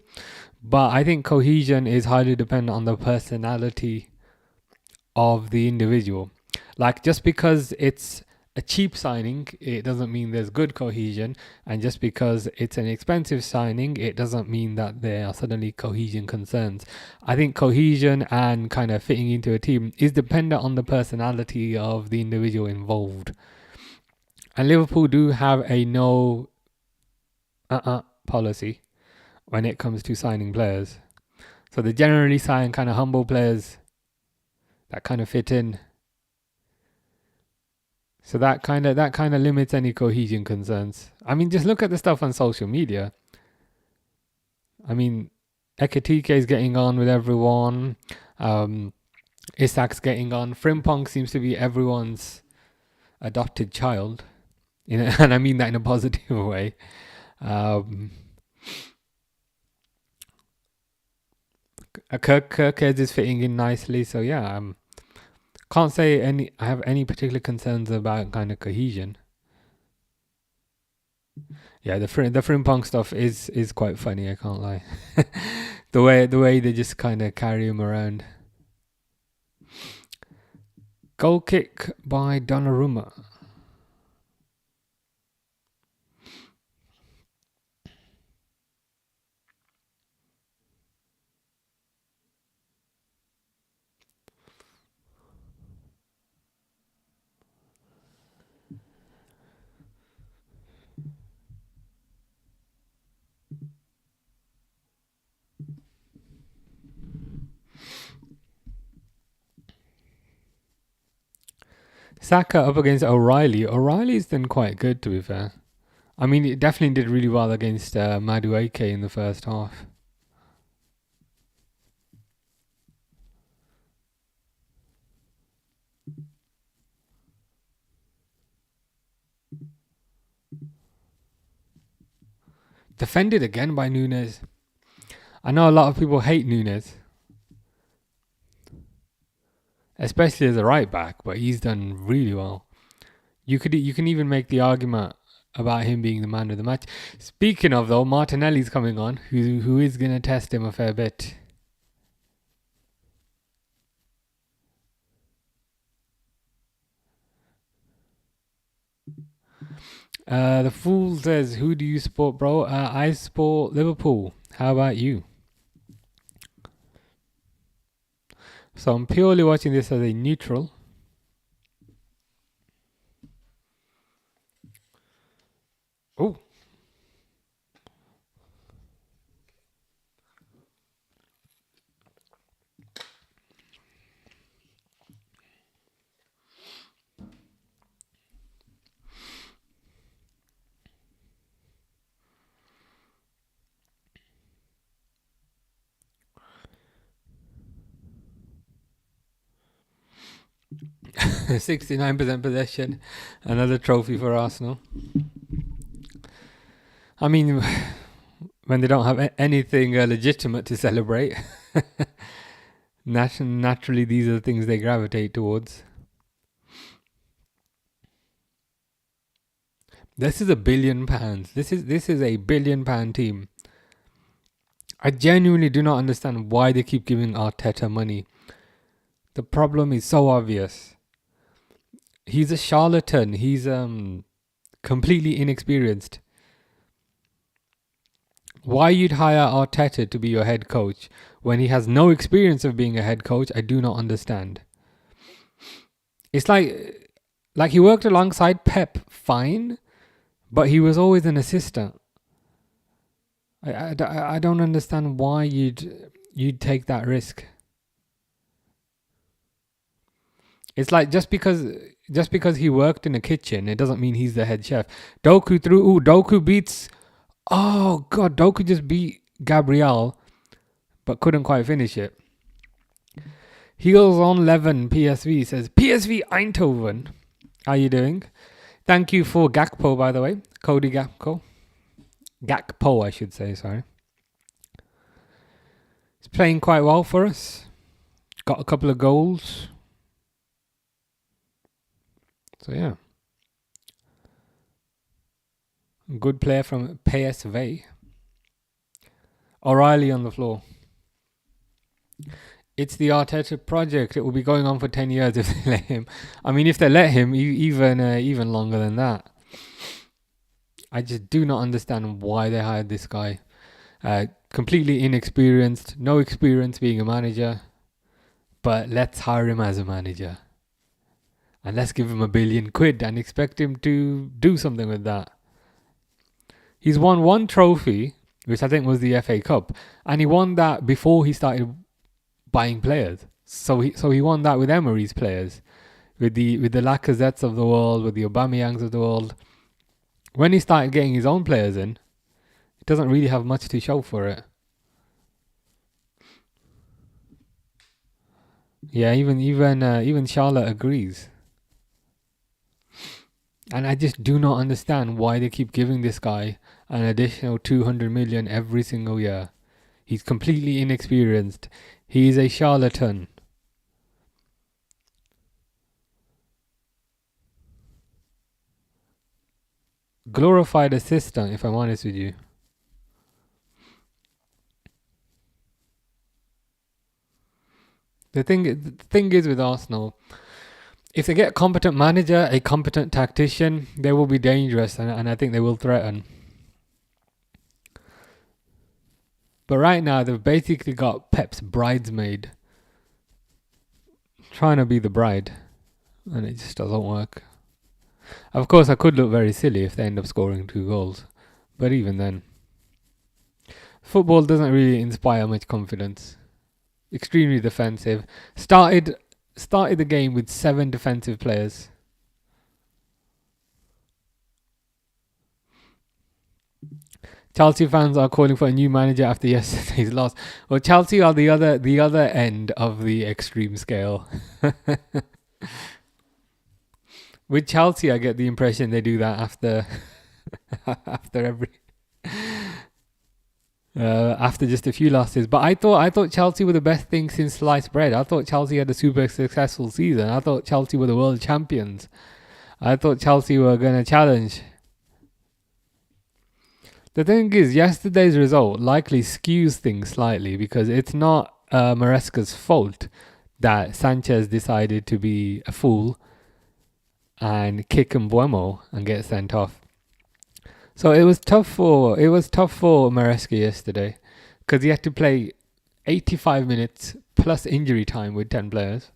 but I think cohesion is highly dependent on the personality of the individual. Like, just because it's a cheap signing, it doesn't mean there's good cohesion, and just because it's an expensive signing, it doesn't mean that there are suddenly cohesion concerns. I think cohesion and kind of fitting into a team is dependent on the personality of the individual involved. And Liverpool do have a no policy when it comes to signing players. So they generally sign kind of humble players that kind of fit in. So that kind of limits any cohesion concerns. I mean, just look at the stuff on social media. I mean, Ekatike is getting on with everyone. Isak's getting on. Frimpong seems to be everyone's adopted child, and I mean that in a positive way. Kirkez is fitting in nicely. So yeah, can't say I have any particular concerns about kind of cohesion. Yeah, the Frimpong stuff is quite funny. I can't lie. The way they just kind of carry him around. Goal kick by Donnarumma. Saka up against O'Reilly. O'Reilly's done quite good, to be fair. I mean, it definitely did really well against Madueke in the first half. Defended again by Nunes. I know a lot of people hate Nunes, especially as a right back, but he's done really well. You can even make the argument about him being the man of the match. Speaking of though, Martinelli's coming on, who is gonna test him a fair bit. The fool says, "Who do you support, bro?" I support Liverpool. How about you? So I'm purely watching this as a neutral. Oh. – 69% possession. Another trophy for Arsenal. I mean, when they don't have anything legitimate to celebrate, naturally these are the things they gravitate towards. This is £1 billion. This is a £1 billion team. I genuinely do not understand why they keep giving Arteta money. The problem is so obvious. He's a charlatan. He's completely inexperienced. Why you'd hire Arteta to be your head coach when he has no experience of being a head coach, I do not understand. It's like he worked alongside Pep, fine, but he was always an assistant. I don't understand why you'd take that risk. It's like just because he worked in a kitchen, it doesn't mean he's the head chef. Doku beats. Oh god, Doku just beat Gabriel, but couldn't quite finish it. Heels on 11 PSV says PSV Eindhoven. How you doing? Thank you for Gakpo, by the way. Cody Gakpo, I should say. Sorry. He's playing quite well for us. Got a couple of goals. So yeah. Good player from PSV. O'Reilly on the floor. It's the Arteta project. It will be going on for 10 years if they let him. I mean, if they let him, even longer than that. I just do not understand why they hired this guy. Completely inexperienced, no experience being a manager. But let's hire him as a manager. And let's give him £1 billion and expect him to do something with that. He's won one trophy, which I think was the FA Cup. And he won that before he started buying players. So he won that with Emery's players. With the Lacazettes of the world, with the Aubameyangs of the world. When he started getting his own players in, he doesn't really have much to show for it. Yeah, even Charlotte agrees. And I just do not understand why they keep giving this guy an additional 200 million every single year. He's completely inexperienced. He is a charlatan. glorified assistant, if I'm honest with you. The thing is with Arsenal, if they get a competent manager, a competent tactician, they will be dangerous, and I think they will threaten. But right now, they've basically got Pep's bridesmaid trying to be the bride, and it just doesn't work. Of course, I could look very silly if they end up scoring 2 goals, but even then, football doesn't really inspire much confidence. Extremely defensive. Started the game with 7 defensive players. Chelsea fans are calling for a new manager after yesterday's loss. Well, Chelsea are the other end of the extreme scale. With Chelsea, I get the impression they do that after after just a few losses. But I thought Chelsea were the best thing since sliced bread. I thought Chelsea had a super successful season. I thought Chelsea were the world champions. I thought Chelsea were going to challenge. The thing is, yesterday's result likely skews things slightly because it's not Maresca's fault that Sanchez decided to be a fool and kick Mbuemo and get sent off. So it was tough for Maresca yesterday because he had to play 85 minutes plus injury time with 10 players.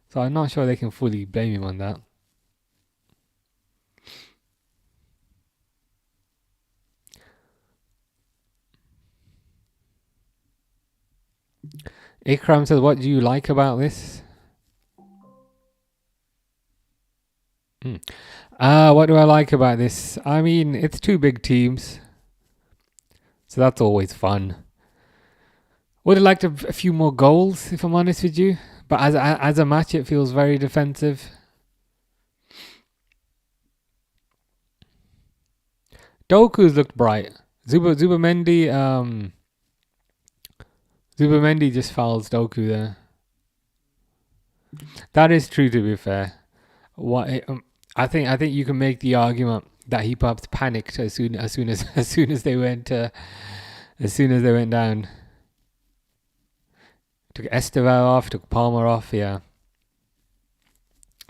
So I'm not sure they can fully blame him on that. Ikram says, what do you like about this? What do I like about this? I mean, it's 2 big teams, so that's always fun. Would have liked a few more goals, if I'm honest with you. But as a match, it feels very defensive. Doku's looked bright. Zubamendi just fouls Doku there. That is true, to be fair. I think you can make the argument that he perhaps panicked as soon as they went down. Took Estevao off, took Palmer off. Yeah.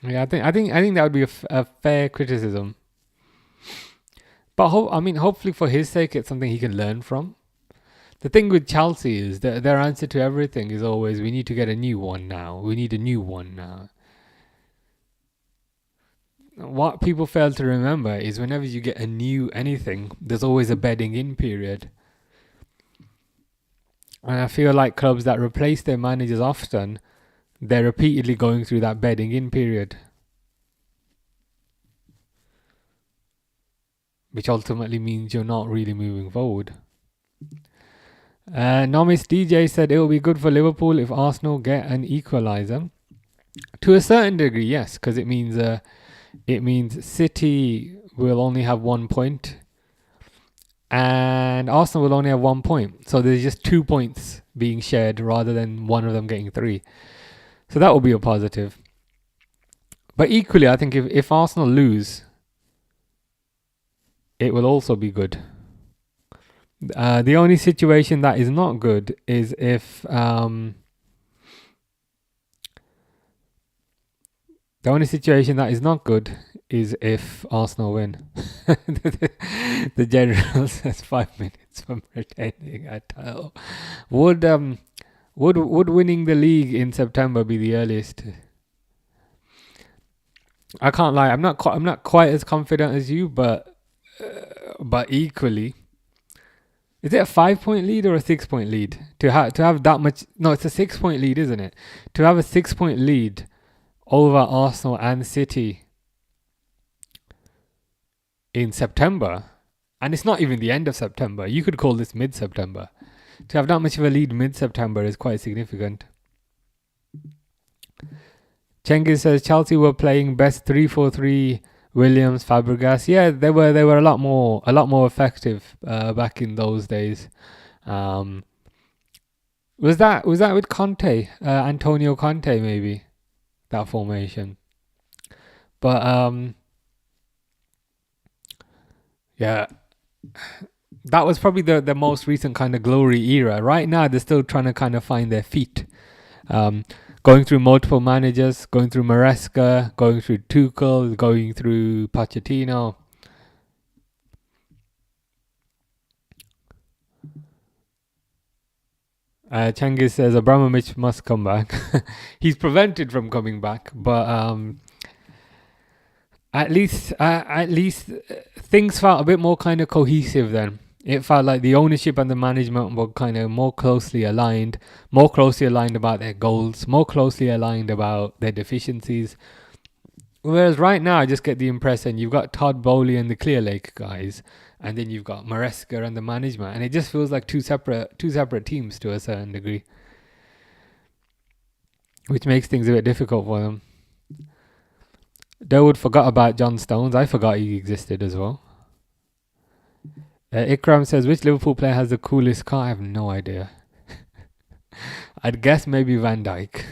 I think that would be a fair criticism. But hopefully for his sake, it's something he can learn from. The thing with Chelsea is that their answer to everything is always, we need to get a new one now. We need a new one now. What people fail to remember is whenever you get a new anything, there's always a bedding in period. And I feel like clubs that replace their managers often, they're repeatedly going through that bedding in period. Which ultimately means you're not really moving forward. Nomis DJ said it will be good for Liverpool if Arsenal get an equaliser. To a certain degree, yes, because it means City will only have 1 point and Arsenal will only have 1 point. So there's just 2 points being shared rather than one of them getting 3. So that will be a positive. But equally, I think if Arsenal lose, it will also be good. The only situation that is not good is if Arsenal win. The general says 5 minutes from retaining a title. Would winning the league in September be the earliest? I can't lie. I'm not quite as confident as you, but equally, is it a 5-point lead or a 6-point lead? To have that much? No, it's a 6-point lead, isn't it? To have a 6-point lead over Arsenal and City in September, and it's not even the end of September. You could call this mid-September. To have that much of a lead mid-September is quite significant. Cengiz says Chelsea were playing best 3-4-3. Williams, Fabregas, yeah, they were a lot more effective back in those days. Was that with Conte, Antonio Conte, maybe, that formation? But Yeah, that was probably the most recent kind of glory era. Right now, they're still trying to kind of find their feet. Um, Going through multiple managers, going through Maresca, going through Tuchel, going through Pochettino. Cengiz says Abramovich must come back. He's prevented from coming back, but at least things felt a bit more kind of cohesive then. It felt like the ownership and the management were kind of more closely aligned about their goals, more closely aligned about their deficiencies. Whereas right now, I just get the impression you've got Todd Bowley and the Clear Lake guys, and then you've got Maresca and the management, and it just feels like two separate teams to a certain degree, which makes things a bit difficult for them. Durwood forgot about John Stones. I forgot he existed as well. Ikram says, which Liverpool player has the coolest car? I have no idea. I'd guess maybe Van Dijk.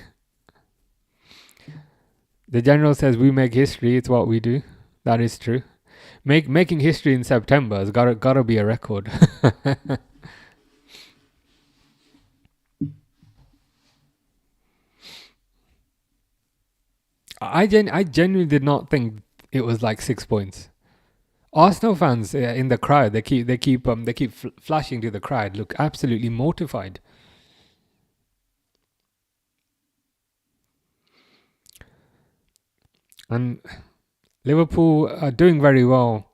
The General says, we make history. It's what we do. That is true. Making history in September has gotta be a record. I genuinely did not think it was like 6 points. Arsenal fans in the crowd, they keep flashing to the crowd, look absolutely mortified. And Liverpool are doing very well,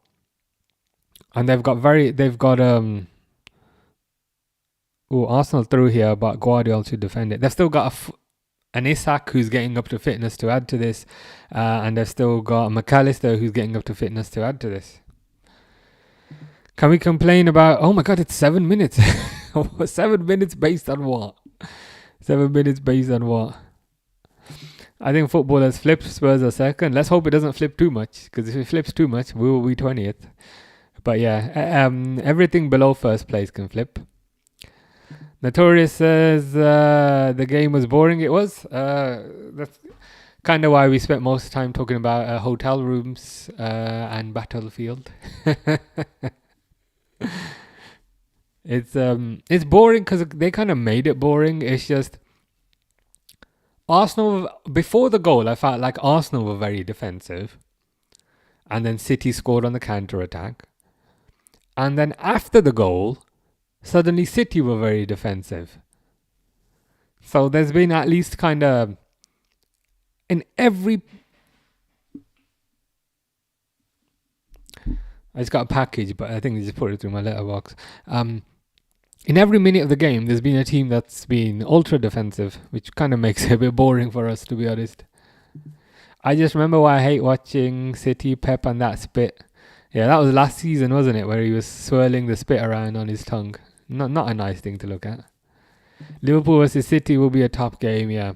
and they've got Arsenal through here, but Guardiola to defend it. They've still got an Isak who's getting up to fitness to add to this, and they've still got McAllister who's getting up to fitness to add to this. Can we complain about, oh my god, it's 7 minutes. 7 minutes based on what? 7 minutes based on what? I think football has flipped. Spurs are second. Let's hope it doesn't flip too much, because if it flips too much, we will be 20th. But yeah, everything below first place can flip. Notorious says the game was boring. It was. That's kind of why we spent most time talking about hotel rooms and Battlefield. It's boring because they kind of made it boring. It's just Arsenal, before the goal, I felt like Arsenal were very defensive, and then City scored on the counter attack, and then after the goal, suddenly City were very defensive. So there's been at least kind of in every. I just got a package, but I think they just put it through my letterbox. In every minute of the game, there's been a team that's been ultra defensive, which kind of makes it a bit boring for us, to be honest. I just remember why I hate watching City, Pep, and that spit. Yeah, that was last season, wasn't it? Where he was swirling the spit around on his tongue. Not a nice thing to look at. Liverpool versus City will be a top game, yeah.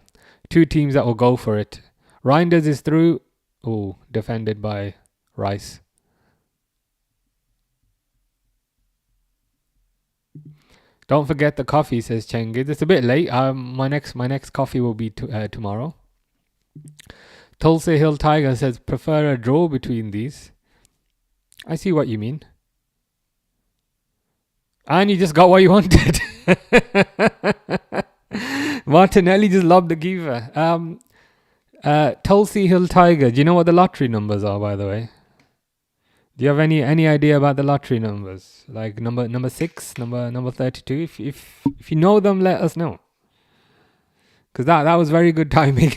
Two teams that will go for it. Reinders is through. Oh, defended by Rice. Don't forget the coffee, says Cengiz. It's a bit late. My next coffee will be tomorrow. Tulsa Hill Tiger says, prefer a draw between these. I see what you mean. And you just got what you wanted. Martinelli just lobbed the giver. Tulsi Hill Tiger. Do you know what the lottery numbers are, by the way? Do you have any idea about the lottery numbers? Like number 6, number 32? If you know them, let us know. Because that was very good timing.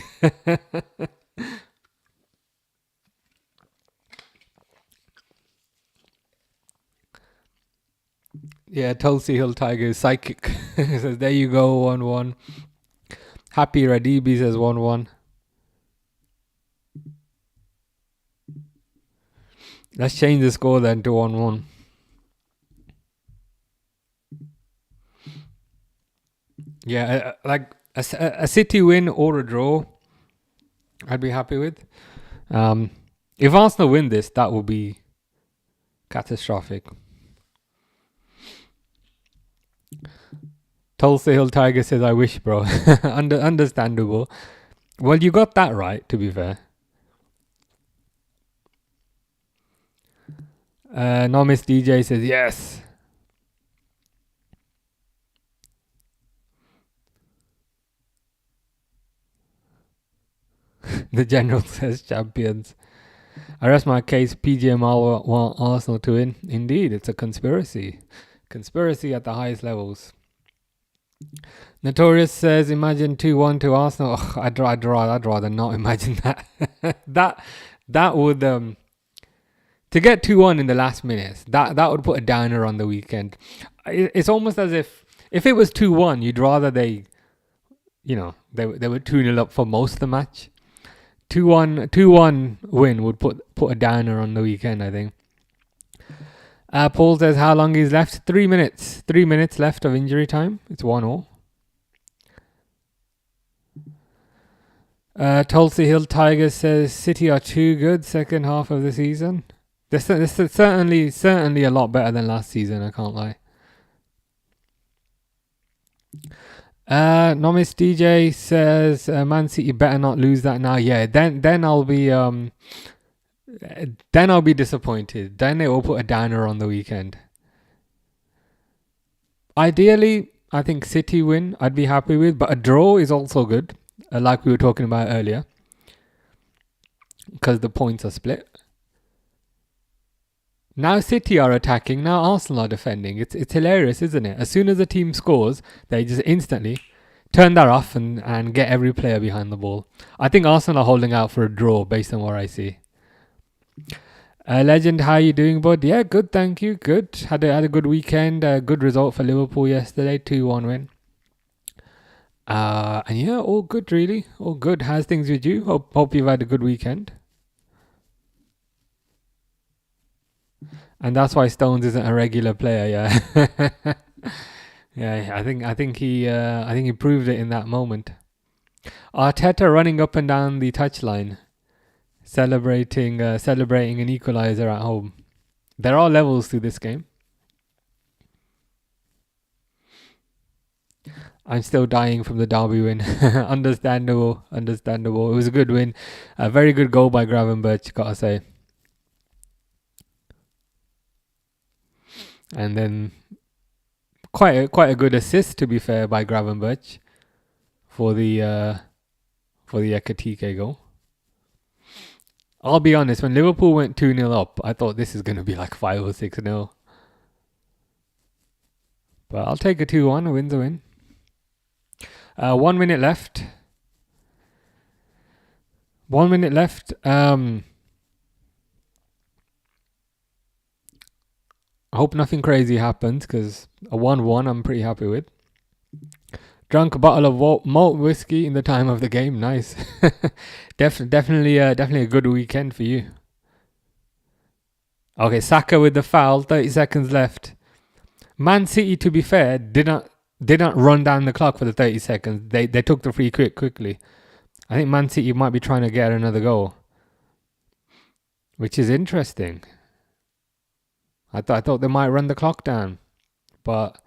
Yeah, Tulsi Hill Tiger is psychic. Says, there you go, 1-1. Happy Radibi says 1-1. Let's change the score then to 1-1. Yeah, like a City win or a draw, I'd be happy with. If Arsenal win this, that will be catastrophic. Tulsa Hill Tiger says, I wish, bro. Understandable. Well, you got that right, to be fair. Nomis DJ says yes. The general says champions. I rest my case. PGML want Arsenal to win. Indeed, it's a conspiracy. Conspiracy at the highest levels. Notorious says, imagine 2-1 to Arsenal. Oh, I'd rather not imagine that. that would to get 2-1 in the last minutes. That would put a downer on the weekend. It's almost as if it was 2-1, you'd rather they were 2-0 up for most of the match. 2-1 win would put a downer on the weekend, I think. Paul says how long is left? 3 minutes. 3 minutes left of injury time. It's 1-1. Tulsi Hill Tigers says City are too good second half of the season. This is certainly a lot better than last season, I can't lie. Nomis DJ says Man City better not lose that now. Yeah, then I'll be disappointed. Then it will put a downer on the weekend. Ideally, I think City win I'd be happy with, but a draw is also good, like we were talking about earlier, because the points are split. Now City are attacking, now Arsenal are defending. It's hilarious, isn't it? As soon as a team scores, they just instantly turn that off and get every player behind the ball. I think Arsenal are holding out for a draw based on what I see. Legend, how you doing, bud? Yeah, good, thank you. Good. Had a good weekend. Good result for Liverpool yesterday. 2-1 win. And yeah, all good really. All good. How's things with you? Hope you've had a good weekend. And that's why Stones isn't a regular player, yeah. Yeah, I think he proved it in that moment. Arteta running up and down the touchline, celebrating an equaliser at home. There are levels to this game. I'm still dying from the derby win. Understandable. It was a good win. A very good goal by Gravenberch, gotta say. And then quite a good assist, to be fair, by Gravenberch for the Ekatike goal. I'll be honest, when Liverpool went 2-0 up, I thought this is going to be like 5 or 6-0. But I'll take a 2-1. A win's a win. 1 minute left. 1 minute left. I hope nothing crazy happens, because a 1-1 I'm pretty happy with. Drunk a bottle of malt whiskey in the time of the game. Nice. Definitely a good weekend for you. Okay, Saka with the foul. 30 seconds left. Man City, to be fair, did not run down the clock for the 30 seconds. They took the free kick quickly. I think Man City might be trying to get another goal, which is interesting. I thought they might run the clock down, but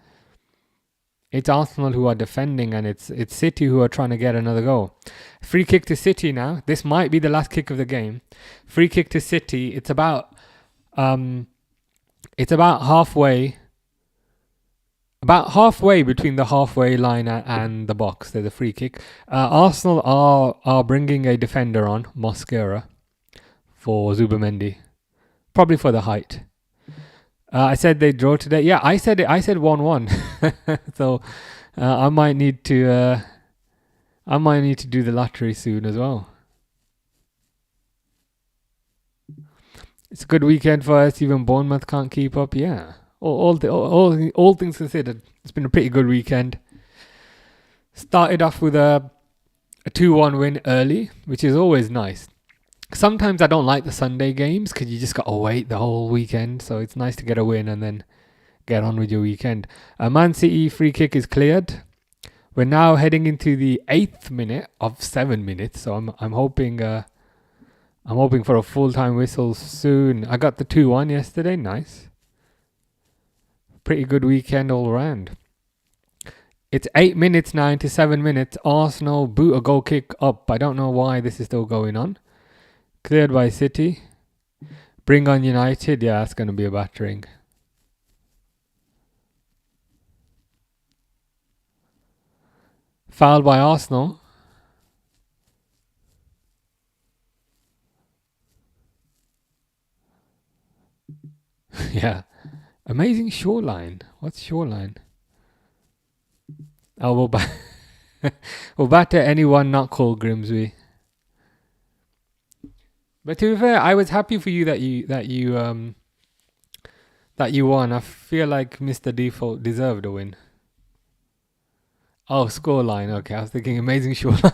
it's Arsenal who are defending, and it's City who are trying to get another goal. Free kick to City now. This might be the last kick of the game. Free kick to City. It's about halfway. About halfway between the halfway line and the box. There's a free kick. Arsenal are bringing a defender on, Mosquera, for Zubimendi, probably for the height. I said they draw today. Yeah, I said it. I said 1-1. So I might need to do the lottery soon as well. It's a good weekend for us. Even Bournemouth can't keep up. Yeah. All things considered, it's been a pretty good weekend. Started off with a 2-1 win early, which is always nice. Sometimes I don't like the Sunday games because you just got to wait the whole weekend. So it's nice to get a win and then get on with your weekend. Man City free kick is cleared. We're now heading into the 8th minute of 7 minutes. So I'm hoping for a full-time whistle soon. I got the 2-1 yesterday. Nice. Pretty good weekend all around. It's 8 minutes now into 7 minutes. Arsenal boot a goal kick up. I don't know why this is still going on. Cleared by City. Bring on United. Yeah, that's going to be a battering. Foul by Arsenal. Yeah. Amazing shoreline. What's shoreline? Oh, we'll batter anyone not called Grimsby. But to be fair, I was happy for you that you won. I feel like Mr. Default deserved a win. Oh, scoreline. Okay, I was thinking amazing shoreline.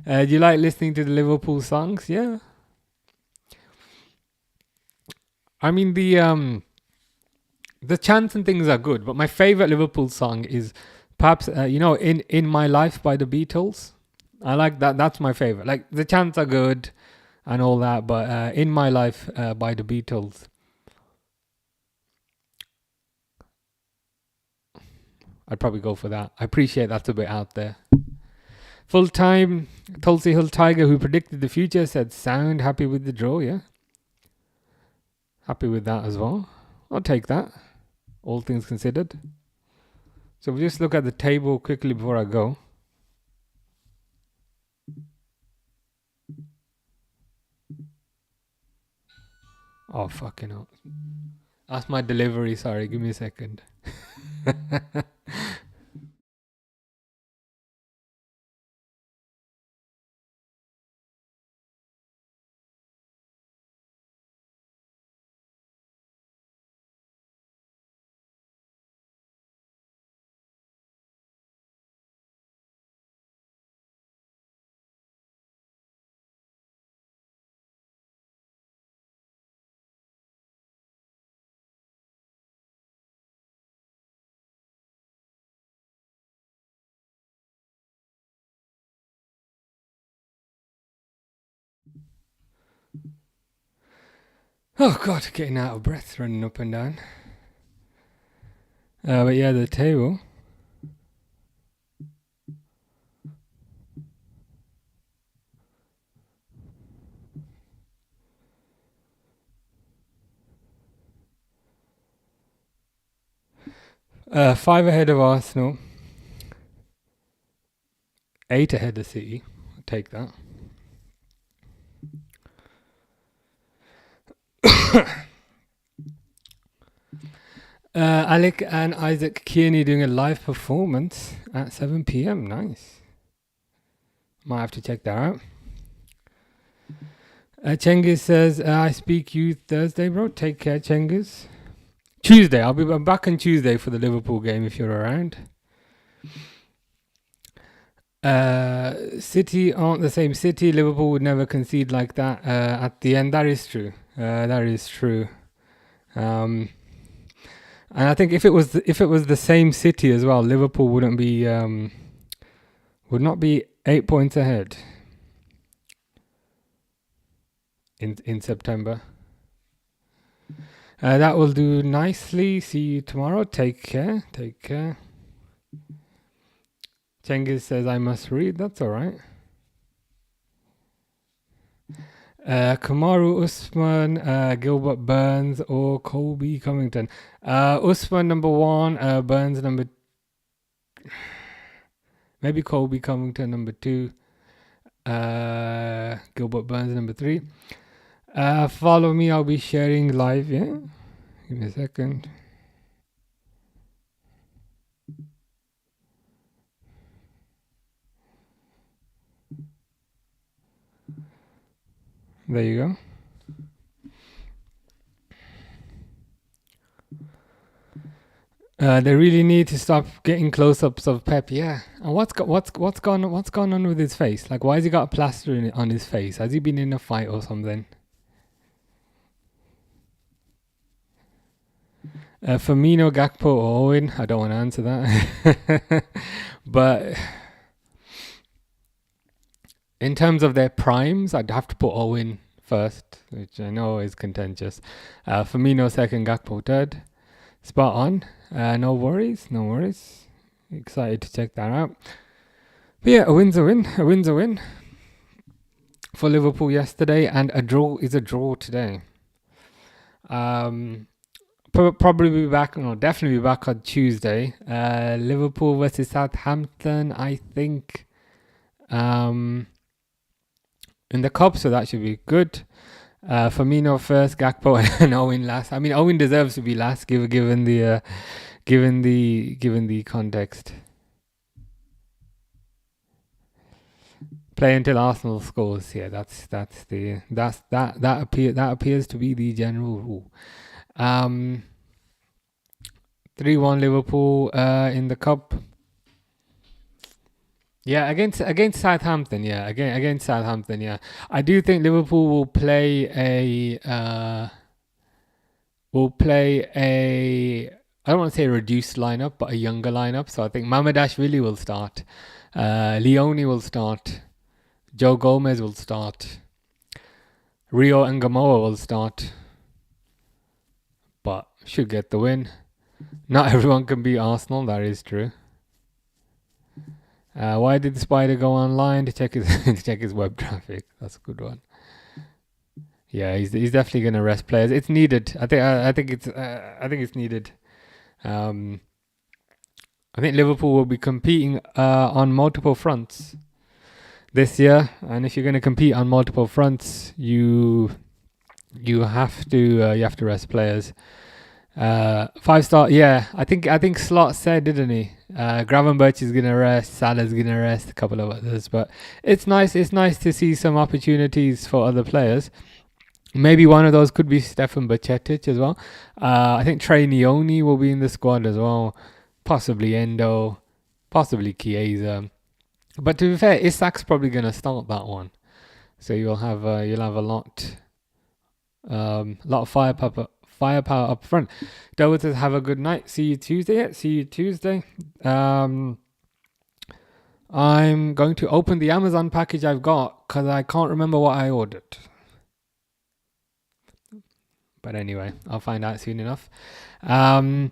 Do you like listening to the Liverpool songs? Yeah. I mean the chants and things are good, but my favorite Liverpool song is perhaps in My Life by the Beatles. I like that. That's my favorite. Like the chants are good and all that, but In My Life by the Beatles. I'd probably go for that. I appreciate that's a bit out there. Full time Tulsi Hill Tiger, who predicted the future, said sound happy with the draw. Yeah, happy with that as well. I'll take that, all things considered. So we'll just look at the table quickly before I go. Oh, fucking hell. That's my delivery. Sorry, give me a second. Oh, God, getting out of breath, running up and down. But yeah, the table. Five ahead of Arsenal. 8 ahead of City. I'll take that. Alec and Isaac Kearney doing a live performance at 7 p.m. Nice. Might have to check that out. Cengiz says, I speak you Thursday, bro. Take care, Cengiz. Tuesday. I'm back on Tuesday for the Liverpool game if you're around. City aren't the same City. Liverpool would never concede like that at the end. That is true. That is true. And I think if it was the same City as well, Liverpool would not be 8 points ahead in September. That will do nicely. See you tomorrow. Take care. Take care. Cengiz says I must read. That's all right. Kamaru Usman, Gilbert Burns, or Colby Covington. Usman number 1, Burns number. Maybe Colby Covington number 2. Gilbert Burns number 3. Follow me. I'll be sharing live. Yeah, give me a second. There you go. They really need to stop getting close-ups of Pep. Yeah, and what's gone on with his face? Like, why has he got a plaster on his face? Has he been in a fight or something? Firmino, Gakpo, or Owen? I don't want to answer that. But in terms of their primes, I'd have to put Owen first, which I know is contentious. Firmino second, Gakpo third. Spot on. No worries. Excited to check that out. But yeah, a win's a win. for Liverpool yesterday, and a draw is a draw today. Probably be back, no, definitely be back on Tuesday. Liverpool versus Southampton, I think, in the cup, so that should be good. Firmino first, Gakpo, and Owen last. I mean, Owen deserves to be last, given the context. Play until Arsenal scores. Yeah, that appears to be the general rule. 3-1 Liverpool in the cup. Yeah, against Southampton. Yeah, against Southampton. Yeah, I do think Liverpool will play a I don't want to say a reduced lineup, but a younger lineup. So I think Mamardashvili will start, Leone will start, Joe Gomez will start, Rio and Gamoa will start, but should get the win. Not everyone can beat Arsenal, that is true. Why did the Spider go online to check his web traffic? That's a good one. Yeah, he's definitely going to rest players. It's needed. I think it's needed. I think Liverpool will be competing on multiple fronts this year, and if you're going to compete on multiple fronts, you have to rest players. 5-star, yeah. I think Slot said, didn't he? Gravenberch is gonna rest, Salah's gonna rest, a couple of others. But it's nice to see some opportunities for other players. Maybe one of those could be Stefan Bajcetic as well. I think Trey Neone will be in the squad as well. Possibly Endo, possibly Chiesa. But to be fair, Isak's probably gonna start that one. So you'll have a lot of firepower up front. Dovertons, have a good night. See you Tuesday. I'm going to open the Amazon package I've got because I can't remember what I ordered. But anyway, I'll find out soon enough. I'm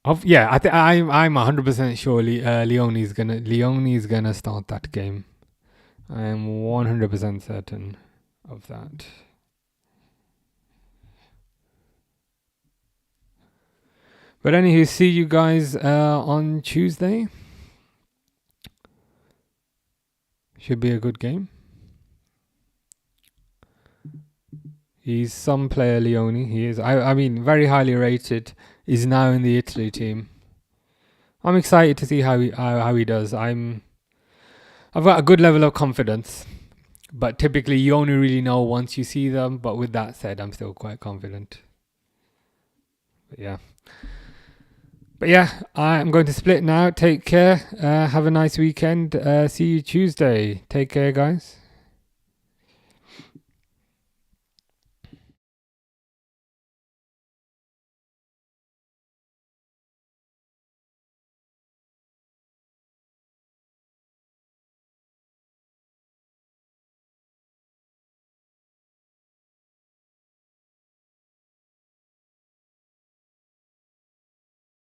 100% sure Leone's gonna start that game. I am 100% certain of that. But anywho, see you guys on Tuesday. Should be a good game. He's some player, Leone. He is. I mean, very highly rated. Is now in the Italy team. I'm excited to see how he does. I've got a good level of confidence, but typically you only really know once you see them. But with that said, I'm still quite confident. But yeah, I'm going to split now. Take care. Have a nice weekend. See you Tuesday. Take care, guys.